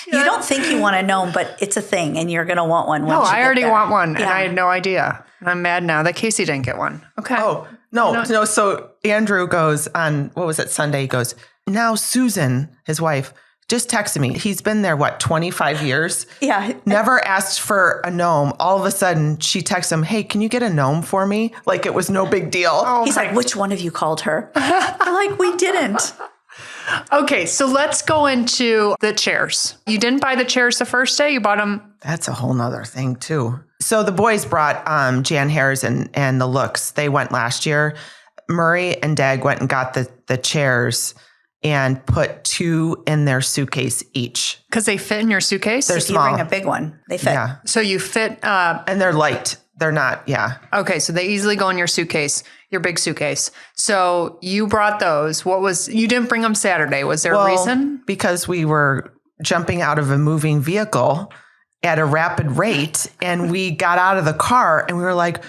You don't think you want a gnome, but it's a thing, and you're going to want one. No, I already want one, and I had no idea. I'm mad now that Casey didn't get one. Okay. Oh, no. So Andrew goes on, what was it, Sunday? He goes, now Susan, his wife, just texted me. He's been there, 25 years? Yeah. Never asked for a gnome. All of a sudden, she texts him, hey, can you get a gnome for me? Like it was no big deal. Oh, he's like, which one of you called her? I'm like, we didn't. Okay, so let's go into the chairs. You didn't buy the chairs the first day? You bought them? That's a whole nother thing, too. So the boys brought Jan Hares and the looks. They went last year. Murray and Deg went and got the chairs and put 2 in their suitcase each. Because they fit in your suitcase? They're small. You bring a big one. They fit. Yeah. So you fit... and they're light. They're not, Okay, so they easily go in your suitcase, your big suitcase. So you brought those. You didn't bring them Saturday. Was there a reason? Because we were jumping out of a moving vehicle at a rapid rate, and we got out of the car and we were like,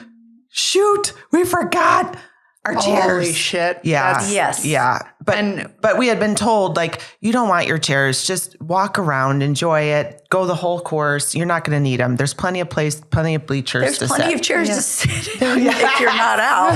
shoot, we forgot our chairs. Holy shit. Yeah. Yes. Yeah. But we had been told, like, you don't want your chairs. Just walk around, enjoy it, go the whole course. You're not going to need them. There's plenty of bleachers to sit. There's plenty of chairs to sit if you're not out.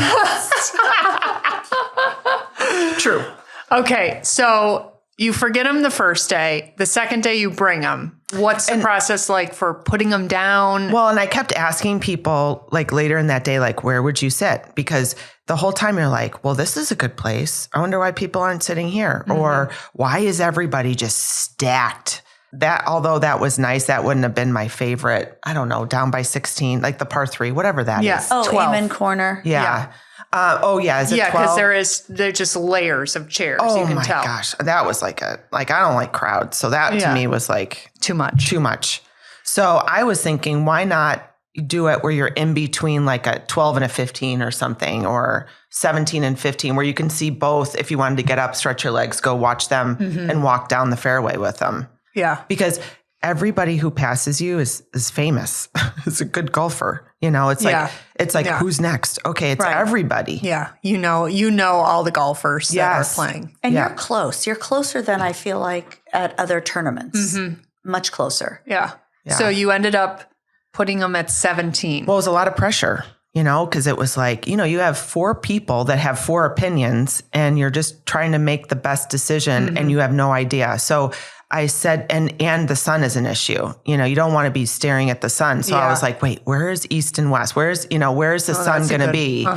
True. Okay. So you forget them the first day. The second day you bring them. What's the process like for putting them down? Well, and I kept asking people like later in that day, like, where would you sit? Because the whole time you're like, well, this is a good place. I wonder why people aren't sitting here. Or why is everybody just stacked? That, although that was nice, that wouldn't have been my favorite. I don't know, down by 16, like the par 3, whatever that is. Oh, 12. Amen Corner. Yeah. Is it 12? because they're just layers of chairs. Oh you can my tell. gosh. That was like I don't like crowds. So that to me was like Too much. So I was thinking, why not do it where you're in between like a 12 and a 15 or something, or 17 and 15, where you can see both. If you wanted to get up, stretch your legs, go watch them and walk down the fairway with them. Yeah. Because everybody who passes you is famous. It's a good golfer. You know, it's like who's next? Okay, it's everybody. Yeah. You know all the golfers that are playing. And you're close. You're closer than I feel like at other tournaments. Much closer. Yeah. So you ended up putting them at 17. Well, it was a lot of pressure, you know, because it was like, you know, you have 4 people that have 4 opinions and you're just trying to make the best decision and you have no idea. So I said, and the sun is an issue. You know, you don't want to be staring at the sun. So I was like, wait, where is east and west? Where's the sun going to be?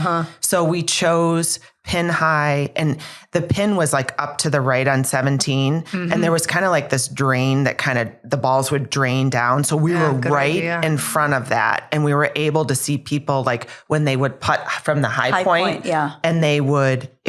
So we chose pin high, and the pin was like up to the right on 17. And there was kind of like this drain that the balls would drain down. So we were right in front of that. And we were able to see people like when they would putt from the high point and it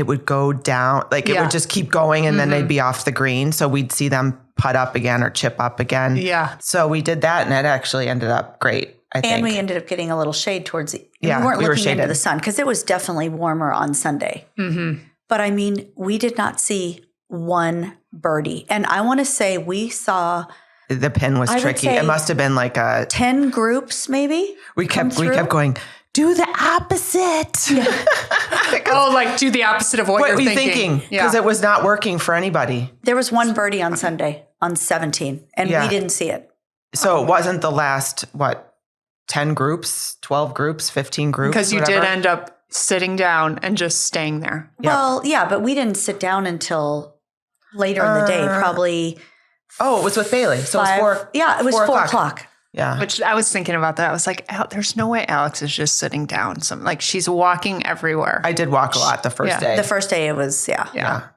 would go down, like it would just keep going and then they'd be off the green. So we'd see them putt up again or chip up again. Yeah. So we did that and it actually ended up great. I think. And we ended up getting a little shade towards the, we weren't were looking shaded into the sun because it was definitely warmer on Sunday. But I mean, we did not see one birdie. And I want to say we saw... The pin was tricky. It must have been like 10 groups maybe. We kept going, do the opposite. Like do the opposite of what you're thinking. Because it was not working for anybody. There was one birdie on Sunday on 17 and we didn't see it. So it wasn't the last, 10 groups, 12 groups, 15 groups? Because you did end up sitting down and just staying there. Well, yeah, but we didn't sit down until later in the day, probably. Oh, it was with Bailey. So it was 4. Yeah, it was 4 o'clock. Yeah. Which I was thinking about that. I was like, there's no way Alix is just sitting down. Like she's walking everywhere. I did walk a lot the first day. The first day it was, Yeah.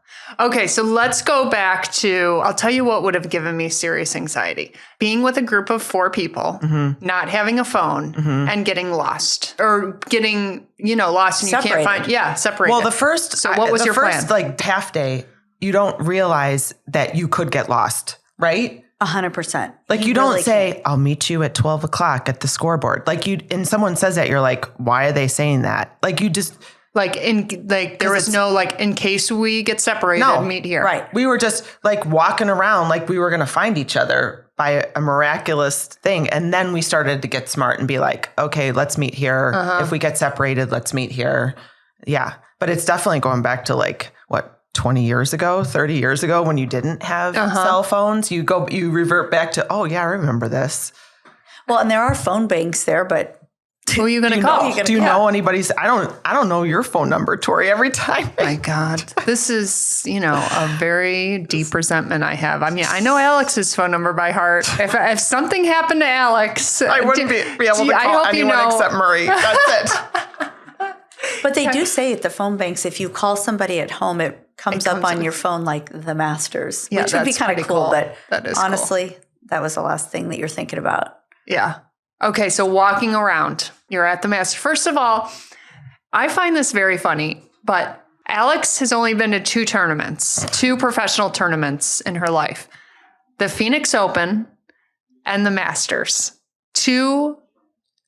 Okay, so let's go back to, I'll tell you what would have given me serious anxiety. Being with a group of 4 people, not having a phone, and getting lost. Or getting, lost and separated. You can't find, separated. Well, the first, so what was your plan? Like half day, you don't realize that you could get lost, right? 100%. Like you don't say, I'll meet you at 12 o'clock at the scoreboard. Like and someone says that, you're like, why are they saying that? Like you just... there was no in case we get separated, meet here. Right. We were just like walking around like we were going to find each other by a miraculous thing. And then we started to get smart and be like, okay, let's meet here. If we get separated, let's meet here. Yeah. But it's definitely going back to 20 years ago, 30 years ago when you didn't have cell phones. You revert back to, oh yeah, I remember this. Well, and there are phone banks there, but who are you going to call? Do you know anybody's? I don't know your phone number, Tori, every time. My God. This is, a very deep resentment I have. I mean, I know Alix's phone number by heart. If something happened to Alix, I wouldn't be able to call anyone except Marie. That's it. But they do say at the phone banks, if you call somebody at home, it comes up on your phone like the Masters, which would be kind of cool. But that is honestly, that was the last thing that you're thinking about. Yeah. Okay, so walking around, you're at the Masters. First of all, I find this very funny, but Alix has only been to 2 tournaments, 2 professional tournaments in her life. The Phoenix Open and the Masters. 2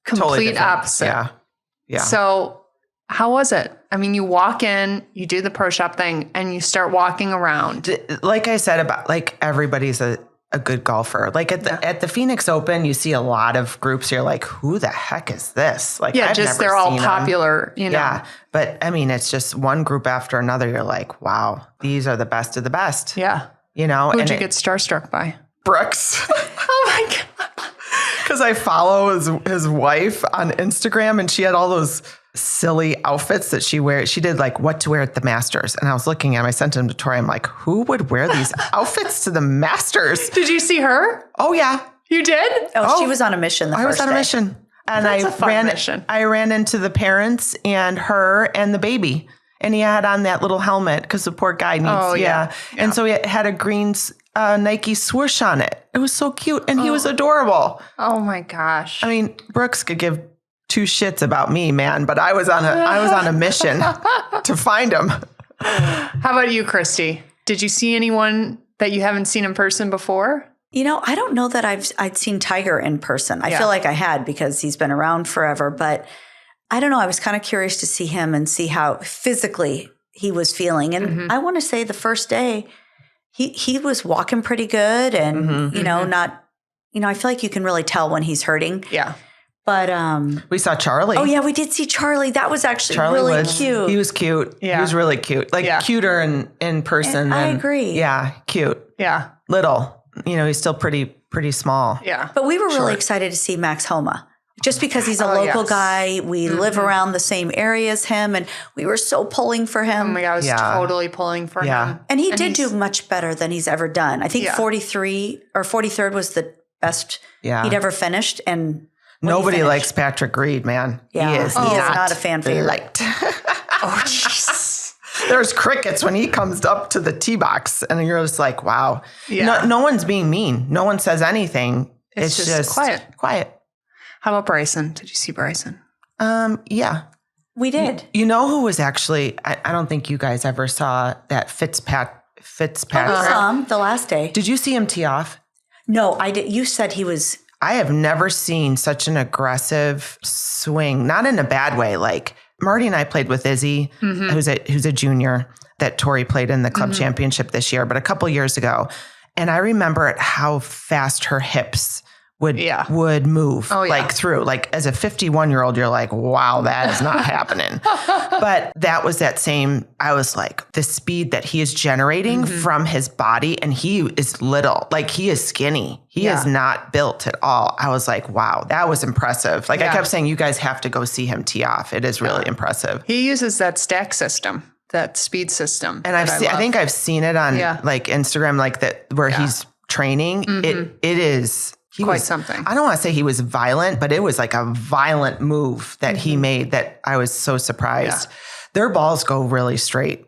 complete totally opposite. Yeah. So how was it? I mean, you walk in, you do the pro shop thing, and you start walking around. Like I said, about everybody's a good golfer. Like at the Phoenix Open, you see a lot of groups. You're like, who the heck is this? Like, they're all popular, Yeah. But I mean, it's just one group after another. You're like, wow, these are the best of the best. Yeah. Who'd you get starstruck by? Brooks. Oh my God. Because I follow his wife on Instagram and she had all those silly outfits that she wears. She did what to wear at the Masters. And I was looking at him. I sent him to Tori. I'm like, who would wear these outfits to the Masters? Did you see her? Oh, yeah. You did? Oh, she was on a mission the first day. I was on a mission. And That's a fun mission. I ran into the parents and her and the baby. And he had on that little helmet because the poor guy needs, yeah. And so he had a green Nike swoosh on it. It was so cute. And he was adorable. Oh my gosh. I mean, Brooks could give two shits about me, man, but I was on a mission to find him. How about you, Christy? Did you see anyone that you haven't seen in person before? I don't know that I'd seen Tiger in person. I feel like I had because he's been around forever, but I don't know. I was kind of curious to see him and see how physically he was feeling. And I want to say the first day he was walking pretty good and, not, I feel like you can really tell when he's hurting. Yeah. But we saw Charlie. Oh yeah, we did see Charlie. That was actually really cute. He was cute. Yeah. He was really cute. Cuter in person. I agree. Yeah, cute. Yeah. Little. He's still pretty small. Yeah. But we were really excited to see Max Homa. Just because he's a local guy, we live around the same area as him, and we were so pulling for him. Oh my God, I was totally pulling for him. And he did do much better than he's ever done. I think 43 or 43rd was the best he'd ever finished. And nobody likes Patrick Reed, man. Yeah. He is not a fan favorite. Oh, jeez. There's crickets when he comes up to the tee box, and you're just like, wow. Yeah. No one's being mean. No one says anything. It's just quiet. How about Bryson? Did you see Bryson? Yeah. We did. You know who was actually, I don't think you guys ever saw that Fitzpatrick. I saw him the last day. Did you see him tee off? No, I did. You said he was. I have never seen such an aggressive swing, not in a bad way. Like Marty and I played with Izzy, who's a junior that Tori played in the club championship this year, but a couple years ago. And I remember how fast her hips would move through. Like as a 51-year-old, you're like, wow, that is not happening. But that was that same, I was like, the speed that he is generating from his body, and he is little, like he is skinny. He is not built at all. I was like, wow, that was impressive. Like I kept saying, you guys have to go see him tee off. It is really impressive. He uses that stack system, that speed system. And I think I've seen it on like Instagram, like that where he's training. It is... Quite something. I don't want to say he was violent, but it was like a violent move that he made that I was so surprised. Yeah. Their balls go really straight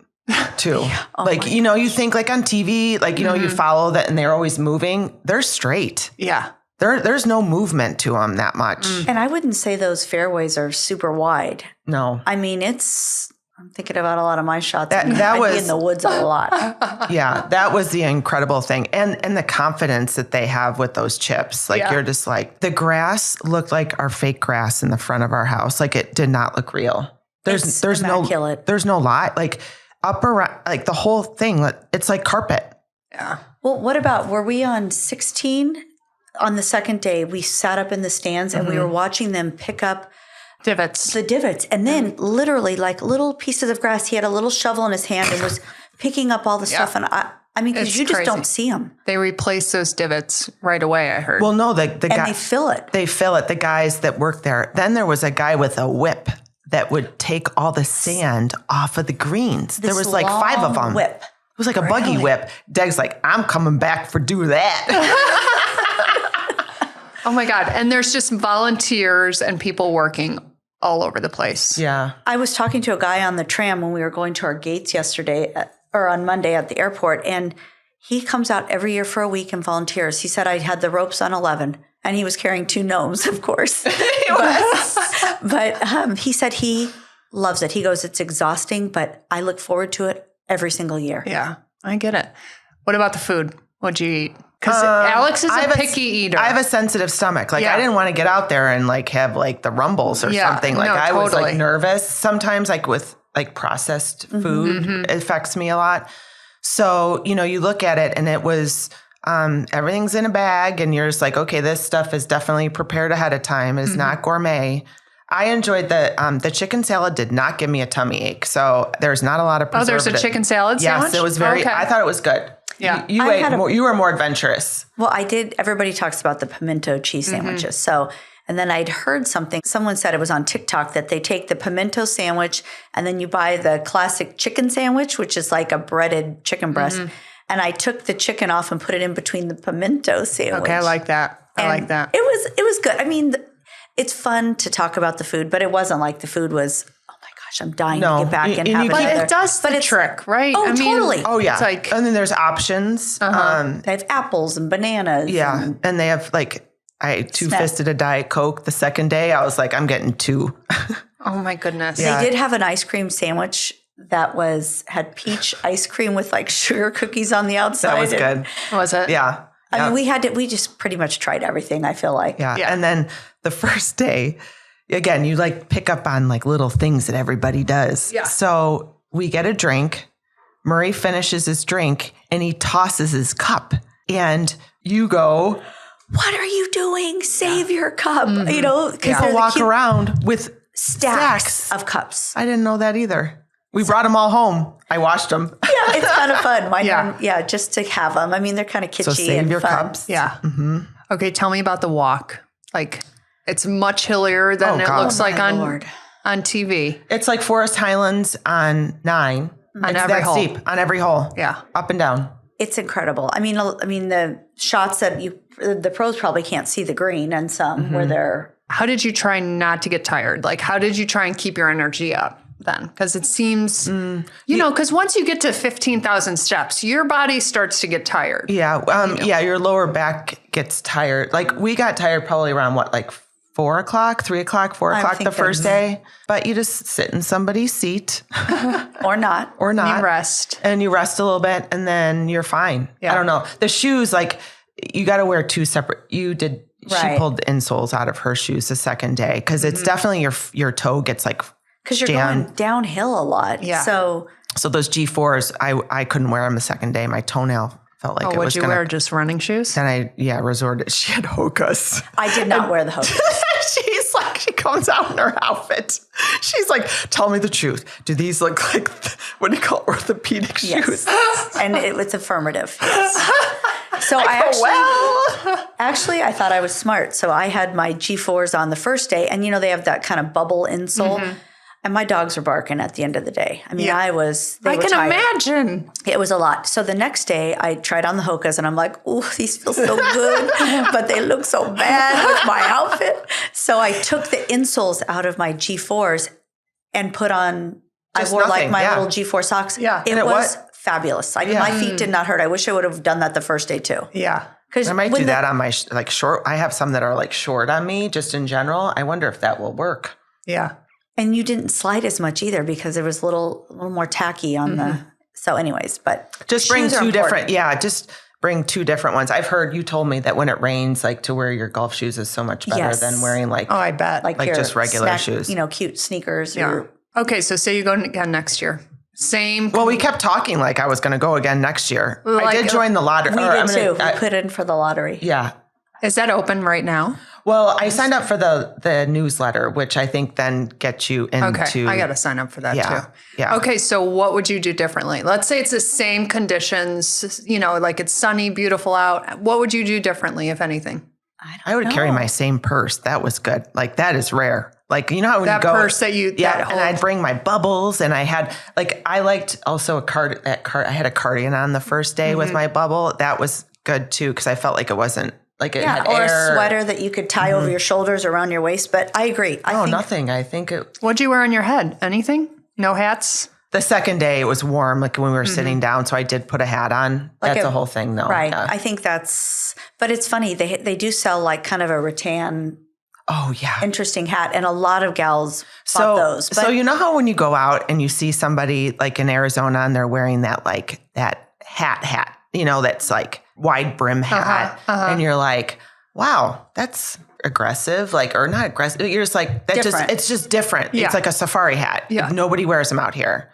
too. You think like on TV, like, you follow that and they're always moving. They're straight. Yeah. There's no movement to them that much. And I wouldn't say those fairways are super wide. No. I mean, I'm thinking about a lot of my shots. That was in the woods a lot. Yeah, that was the incredible thing. And the confidence that they have with those chips. Like you're just like, the grass looked like our fake grass in the front of our house. Like it did not look real. There's immaculate. There's no lie. Like up around, like the whole thing, it's like carpet. Yeah. Well, what about, were we on 16? On the second day, we sat up in the stands and we were watching them pick up the divots. And then literally like little pieces of grass. He had a little shovel in his hand and was picking up all the stuff. And I mean, because you just don't see them. They replace those divots right away, I heard. Well, no, the guy, they fill it. They fill it, the guys that work there. Then there was a guy with a whip that would take all the sand off of the greens. There was like 5 of them. Whip. It was like a buggy whip. Deg's like, I'm coming back for do that. Oh my God. And there's just volunteers and people working all over the place. Yeah. I was talking to a guy on the tram when we were going to our gates on Monday at the airport, and he comes out every year for a week and volunteers. He said I had the ropes on 11, and he was carrying 2 gnomes, of course. But he said he loves it. He goes, it's exhausting, but I look forward to it every single year. Yeah, I get it. What about the food? What'd you eat? Because Alix is a picky eater. I have a sensitive stomach. Like I didn't want to get out there and like have like the rumbles or something. Like I was like nervous. Sometimes like with like processed food, it affects me a lot. So, you look at it and it was, everything's in a bag and you're just like, okay, this stuff is definitely prepared ahead of time. It's not gourmet. I enjoyed the chicken salad did not give me a tummy ache. So there's not a lot of preservative. Oh, there's a chicken salad sandwich? Yes, it was very, I thought it was good. Yeah. You were more adventurous. Well, I did. Everybody talks about the pimento cheese sandwiches. So, and then I'd heard someone said it was on TikTok that they take the pimento sandwich and then you buy the classic chicken sandwich, which is like a breaded chicken breast. And I took the chicken off and put it in between the pimento sandwich. Okay, I like that. I like that. It was good. I mean, it's fun to talk about the food, but it wasn't like the food was, oh my gosh, I'm dying to get back and have But another. it does the trick, right? Oh, totally. Oh, yeah. It's like, and then there's options. They have apples and bananas. Yeah. And they have like, I two-fisted a Diet Coke the second day. I was like, I'm getting 2. oh my goodness. They did have an ice cream sandwich that had peach ice cream with like sugar cookies on the outside. That was good. Was it? Yeah. I mean, we just pretty much tried everything, I feel like. Yeah. And then the first day, again, you like pick up on like little things that everybody does. Yeah. So we get a drink. Murray finishes his drink and he tosses his cup. And you go, what are you doing? Save your cup. You know, because people walk around with stacks of cups. I didn't know that either. We brought them all home. I washed them. Yeah, it's kind of fun. Just to have them. I mean, they're kind of kitschy so save and your fun. cups. Yeah. Mm-hmm. Okay, tell me about the walk. Like, it's much hillier than it looks like on TV. It's like Forest Highlands on 9. On every hole. Steep on every hole. Yeah. Up and down. It's incredible. I mean, the shots that the pros probably can't see the green and some where they're. How did you try not to get tired? Like, how did you try and keep your energy up then? Because it seems, because once you get to 15,000 steps, your body starts to get tired. Yeah. Your lower back gets tired. Like we got tired probably around 4 o'clock, 3 o'clock, 4 o'clock the first day. But you just sit in somebody's seat. Or not. And you rest. And you rest a little bit and then you're fine. Yeah. I don't know. The shoes, like you got to wear 2 separate. She pulled the insoles out of her shoes the second day because it's definitely your toe gets like because you're going downhill a lot. Yeah. So those G4s, I couldn't wear them the second day. My toenail felt like it was would you wear just running shoes? Then I resorted. She had Hokas. I did not wear the Hokas. She's like, she comes out in her outfit. She's like, tell me the truth. Do these look like, what do you call orthopedic shoes? And it's affirmative. Yes. So I thought I was smart. So I had my G4s on the first day and they have that kind of bubble insole. And my dogs were barking at the end of the day. I mean, I can imagine. It was a lot. So the next day I tried on the Hokas and I'm like, ooh, these feel so good, but they look so bad with my outfit. So I took the insoles out of my G4s and put on, I wore like my little G4 socks. Yeah. It was fabulous. My feet did not hurt. I wish I would have done that the first day too. Yeah. I might do that on my short. I have some that are like short on me just in general. I wonder if that will work. Yeah. And you didn't slide as much either because there was a little more tacky on the. So, anyways, but just bring 2 different. Yeah, just bring 2 different ones. I've heard you told me that when it rains, like to wear your golf shoes is so much better than wearing like. Oh, I bet like just regular shoes. Cute sneakers. Yeah. Okay, so say you go again next year. Same. Well, we kept talking like I was going to go again next year. I did join the lottery. We did too. We put in for the lottery. Yeah. Is that open right now? Well, I signed up for the newsletter, which I think then gets you into. Okay, I got to sign up for that too. Yeah. Okay, so what would you do differently? Let's say it's the same conditions, like it's sunny, beautiful out. What would you do differently, if anything? I would carry my same purse. That was good. Like that is rare. Like, you know how when that you go. Purse that you. Yeah, and I'd bring my bubbles and I had, I liked also I had a cardigan on the first day with my bubble. That was good too because I felt like it wasn't. Like it had or air. A sweater that you could tie over your shoulders around your waist. But I agree. Nothing. I think it. What'd you wear on your head? Anything? No hats? The second day it was warm, like when we were sitting down. So I did put a hat on. That's a whole thing though. Right. Yeah. I think but it's funny. They do sell like kind of a rattan. Oh yeah. Interesting hat. And a lot of gals bought those. But, so you know how when you go out and you see somebody like in Arizona and they're wearing that hat, that's like wide brim hat. And you're like, wow, that's aggressive, or not aggressive. You're just like, it's just different. Yeah. It's like a safari hat. Yeah. Nobody wears them out here.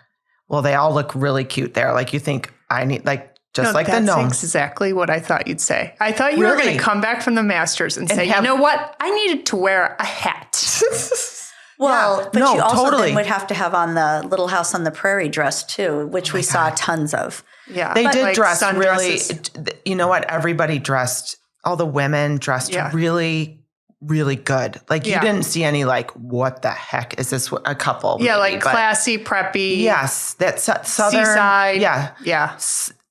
Well, they all look really cute there. Like you think I need the gnomes. That's exactly what I thought you'd say. I thought you were going to come back from the Masters and say, you know what? I needed to wear a hat. Well, but you also then would have to have on the Little House on the Prairie dress too, which we saw tons of. Yeah. They did dress really, you know what? Everybody dressed, all the women dressed really, really good. Like you didn't see any what the heck is this? A couple. Yeah, maybe, classy, preppy. Yes. That's southern. Seaside. Yeah. Yeah.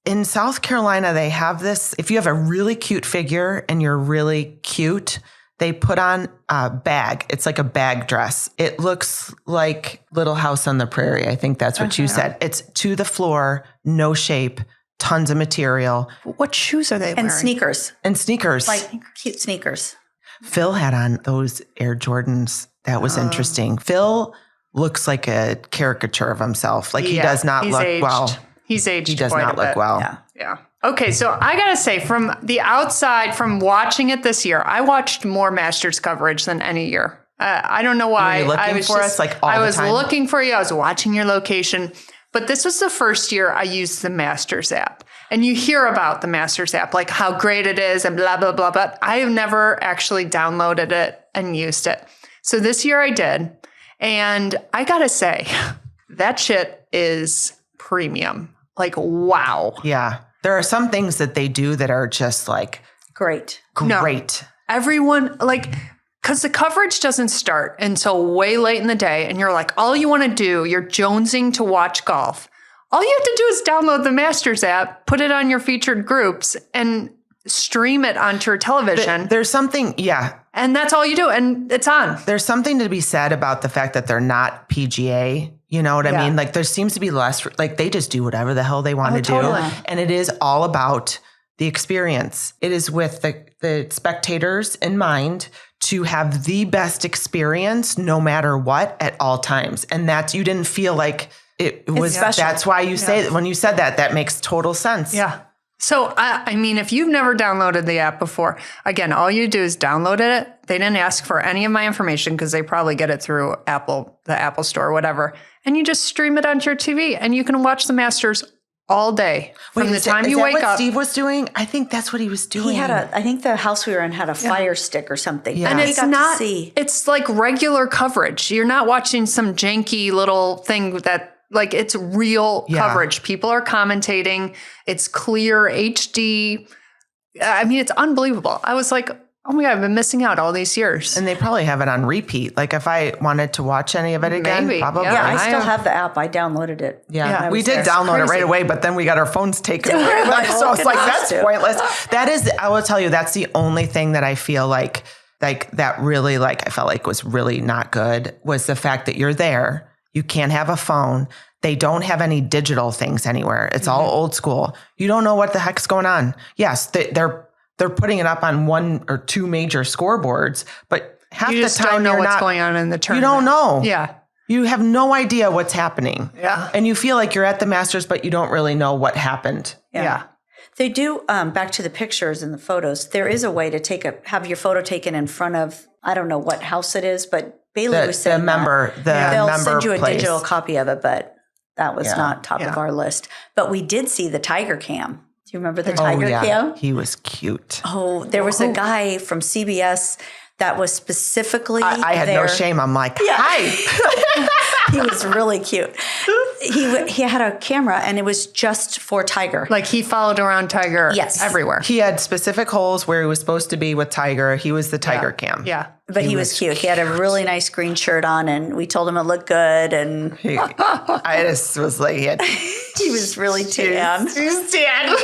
In South Carolina, they have this, if you have a really cute figure and you're really cute, they put on a bag. It's like a bag dress. It looks like Little House on the Prairie. I think that's what you said. It's to the floor, no shape, tons of material. What shoes are they wearing? And sneakers. And sneakers. Like cute sneakers. Phil had on those Air Jordans. That was interesting. Phil looks like a caricature of himself. Like he does not look well. He's aged. He does not look well. Yeah. Okay, so I gotta say, from the outside, from watching it this year, I watched more Masters coverage than any year. I don't know why. Were you looking for us like all the time? I was looking for you. I was watching your location. But this was the first year I used the Masters app. And you hear about the Masters app, like how great it is and blah, blah, blah. But I have never actually downloaded it and used it. So this year I did. And I gotta say, that shit is premium. Like, wow. Yeah. There are some things that they do that are just like Great. great. Everyone, like, because the coverage doesn't start until way late in the day. And you're like, all you want to do, you're jonesing to watch golf. All you have to do is download the Masters app, put it on your featured groups, and stream it onto your television. There's something, and that's all you do. And it's on. There's something to be said about the fact that they're not PGA. You know what I mean? Like there seems to be less, like they just do whatever the hell they want to do. And it is all about the experience. It is with the spectators in mind to have the best experience no matter what at all times. And that's, you didn't feel like it was special. That's why you say, when you said that, that makes total sense. Yeah. So, I mean, if you've never downloaded the app before, again, all you do is download it. They didn't ask for any of my information because they probably get it through Apple, the Apple Store, or whatever. And you just stream it onto your TV and you can watch the Masters all day from the time you wake up. Is that what Steve was doing? I think that's what he was doing. He had I think the house we were in had a fire stick or something. Yeah. And it's like regular coverage. You're not watching some janky little thing that, like, it's real coverage. People are commentating. It's clear HD. I mean, it's unbelievable. I was like, oh my God, I've been missing out all these years. And they probably have it on repeat. Like if I wanted to watch any of it again, probably. Yeah, I still have the app. I downloaded it. Yeah, we did download it right away, but then we got our phones taken away. So it's like, that's pointless. That is, I will tell you, that's the only thing that I feel like that really, like, I felt like was really not good was the fact that you're there. You can't have a phone. They don't have any digital things anywhere. It's all old school. You don't know what the heck's going on. Yes, they're putting it up on one or two major scoreboards, but half the time don't know what's going on in the tournament. You don't know. Yeah. You have no idea what's happening. Yeah. And you feel like you're at the Masters, but you don't really know what happened. Yeah. They do, back to the pictures and the photos, there is a way to have your photo taken in front of, I don't know what house it is, but Bailey was saying they'll send you a digital copy of it, but that was not top of our list. But we did see the Tiger Cam. Do you remember the Tiger Cam? He was cute. Oh, there was a guy from CBS that was specifically I had no shame. I'm like, hi. He was really cute. He had a camera and it was just for Tiger. Like he followed around Tiger everywhere. He had specific holes where he was supposed to be with Tiger. He was the Tiger Cam. Yeah. But he was cute. He had a really nice green shirt on and we told him it looked good. And I just was like, he was really tan. He's tan.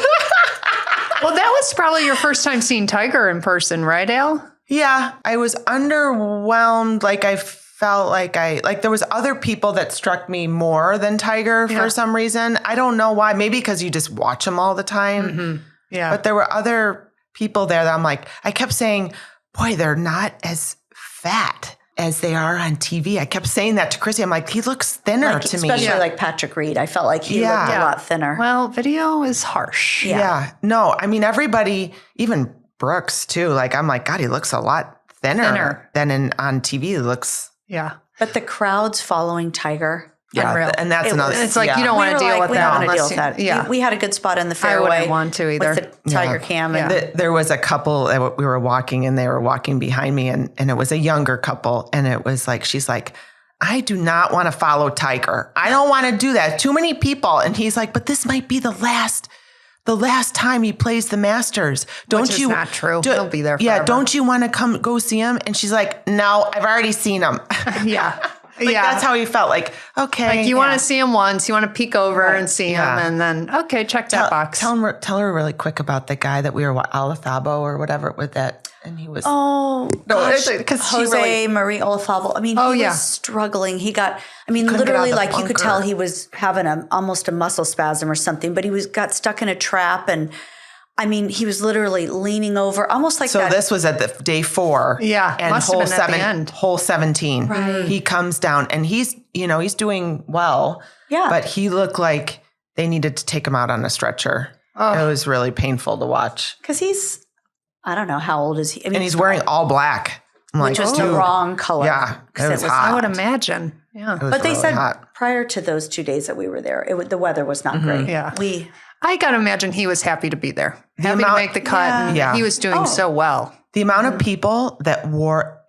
Well, that was probably your first time seeing Tiger in person, right, Al? Yeah. I was underwhelmed. Like I felt like there was other people that struck me more than Tiger for some reason. I don't know why. Maybe because you just watch them all the time. Mm-hmm. Yeah. But there were other people there that I'm like, I kept saying, boy, they're not as fat as they are on TV. I kept saying that to Chrissy. I'm like, he looks thinner to me. Especially like Patrick Reed. I felt like he looked a lot thinner. Well, video is harsh. Yeah. No, I mean, everybody, even Brooks too. Like, I'm like, God, he looks a lot thinner than on TV. He looks. Yeah. But the crowds following Tiger. Yeah. Unreal. And that's another. It's like, you don't want to deal with that. We don't want to deal with that. Yeah. We had a good spot in the fairway. I wouldn't want to either. With the Tiger Cam. And There was a couple that we were walking and they were walking behind me and it was a younger couple. And it was like, she's like, I do not want to follow Tiger. I don't want to do that. Too many people. And he's like, but this might be the last time he plays the Masters. Which is not true. He'll be there forever. Yeah, don't you want to go see him? And she's like, no, I've already seen him. Yeah. That's how he felt. Like, okay. Like you want to see him once, you want to peek over and see him, and then, okay, check that box. Tell her really quick about the guy that we were, Alithabo or whatever, with that. And he was because Jose Marie Olafable. I mean, he was struggling. He got, literally, like you could tell he was having almost a muscle spasm or something. But he got stuck in a trap, and he was literally leaning over, almost like that. So this was at the day 4. Yeah, and must have been at the end. Hole 17. Right. He comes down, and he's doing well. Yeah, but he looked like they needed to take him out on a stretcher. Oh. It was really painful to watch because I don't know, how old is he? And he's wearing all black. Which was the wrong color. Yeah, it was hot. I would imagine. Yeah, but they said prior to those 2 days that we were there, the weather was not great. Yeah, I gotta imagine he was happy to be there, happy to make the cut. Yeah. And he was doing so well. The amount of people that wore,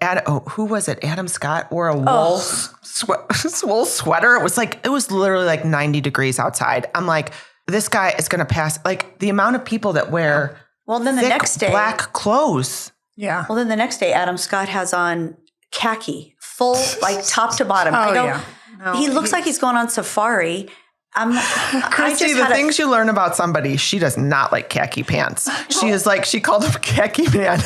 who was it? Adam Scott wore a wool sweater. It was literally like 90 degrees outside. I'm like, this guy is gonna pass. Like the amount of people that wear. Well, then the next day, black clothes. Yeah. Well, then the next day, Adam Scott has on khaki, full, like top to bottom. He looks like he's going on safari. Christy, the things you learn about somebody, she does not like khaki pants. She is like, she called him khaki man.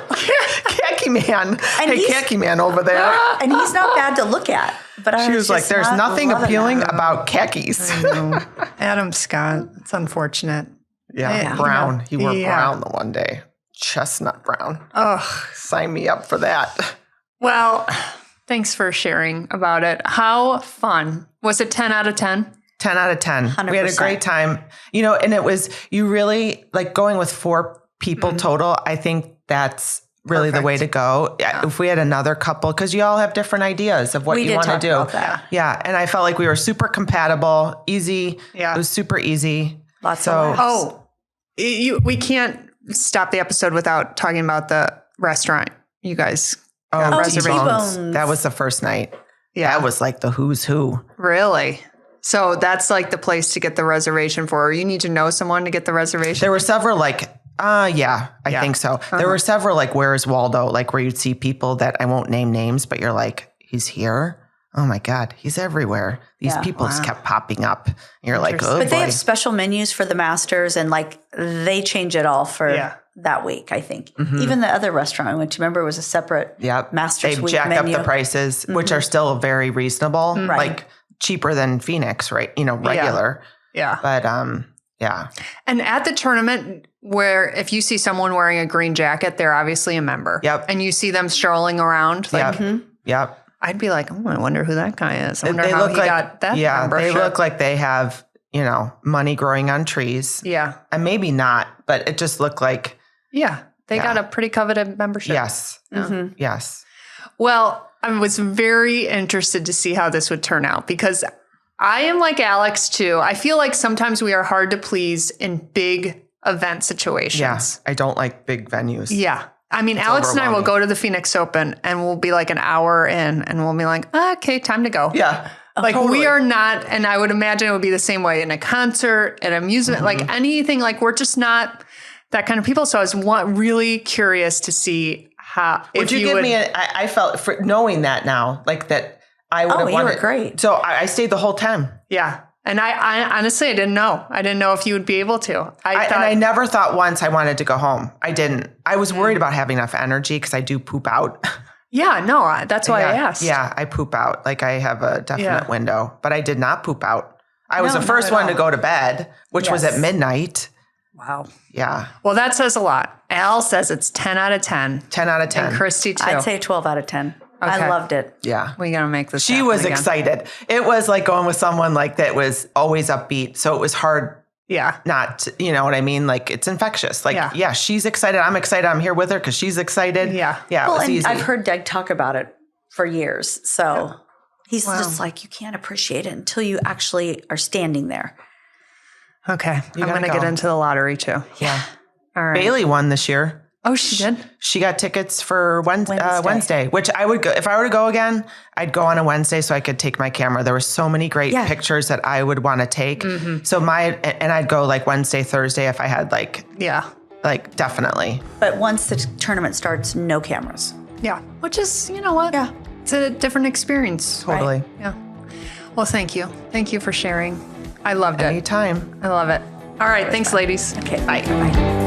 Khaki man. And khaki man over there. And he's not bad to look at. But she was like, there's nothing appealing about khakis. I know. Adam Scott. It's unfortunate. Yeah, brown. He wore brown the one day. Chestnut brown. Oh, sign me up for that. Well, thanks for sharing about it. How fun. Was it 10 out of 10? 10 out of 10. 100%. We had a great time. And it was, you really, like going with 4 people total, I think that's really the way to go. Yeah. If we had another couple, because you all have different ideas of what you want to do. Yeah. And I felt like we were super compatible, easy. Yeah. It was super easy. Lots of laughs. We can't stop the episode without talking about the restaurant. You guys reservations. That was the first night. Yeah. That was like the who's who. Really? So that's like the place to get the reservation for. Or you need to know someone to get the reservation? There were several I think so. There were several like Where's Waldo, like where you'd see people that I won't name names, but you're like, he's here? Oh my God, he's everywhere. These people just kept popping up. You're like, oh, but they have special menus for the masters, and like they change it all for that week, I think. Even the other restaurant I went to, remember, it was a separate masters week menu. They jacked up the prices, which are still very reasonable, like cheaper than Phoenix, right? Regular. Yeah. But And at the tournament, where if you see someone wearing a green jacket, they're obviously a member. Yep. And you see them strolling around. Like, Yep. I'd be like, I wonder who that guy is. I wonder how he got that membership. They look like they have, money growing on trees. Yeah. And maybe not, but it just looked like. Yeah. They got a pretty coveted membership. Yes. Yeah. Yes. Well, I was very interested to see how this would turn out because I am like Alix too. I feel like sometimes we are hard to please in big event situations. Yeah. I don't like big venues. Yeah. Alix and I will go to the Phoenix Open and we'll be like an hour in and we'll be like, okay, time to go. Yeah. Like we are not, and I would imagine it would be the same way in a concert, at amusement, like anything, like we're just not that kind of people. So I was really curious to see how. Would you give me I felt for knowing that now, like that I would have wanted. You were great. So I stayed the whole time. Yeah. And I honestly, I didn't know. I didn't know if you would be able to. I never thought once I wanted to go home. I didn't. I was worried about having enough energy because I do poop out. Yeah, no, that's why I asked. Yeah, I poop out. Like I have a definite window, but I did not poop out. I was the first one to go to bed, which was at midnight. Wow. Yeah. Well, that says a lot. Al says it's 10 out of 10. 10 out of 10. And Christy too. I'd say 12 out of 10. Okay. I loved it. Yeah. We got to make this She was excited. It was like going with someone like that was always upbeat. So it was hard. Yeah. Not, you know what I mean? Like it's infectious. Like, yeah, she's excited. I'm excited. I'm here with her because she's excited. Yeah. Yeah. Well, it was easy. I've heard Doug talk about it for years. So he's just like, you can't appreciate it until you actually are standing there. Okay. I'm going to get into the lottery too. Yeah. All right. Bailey won this year. Oh, she did? She got tickets for Wednesday, which I would go. If I were to go again, I'd go on a Wednesday so I could take my camera. There were so many great pictures that I would want to take. Mm-hmm. So I'd go like Wednesday, Thursday if I had like definitely. But once the tournament starts, no cameras. Yeah. Which is, you know what? Yeah. It's a different experience. Totally. Right? Yeah. Well, thank you. Thank you for sharing. I loved it. Anytime. I love it. All right. Thanks, ladies. Okay. Bye. Bye.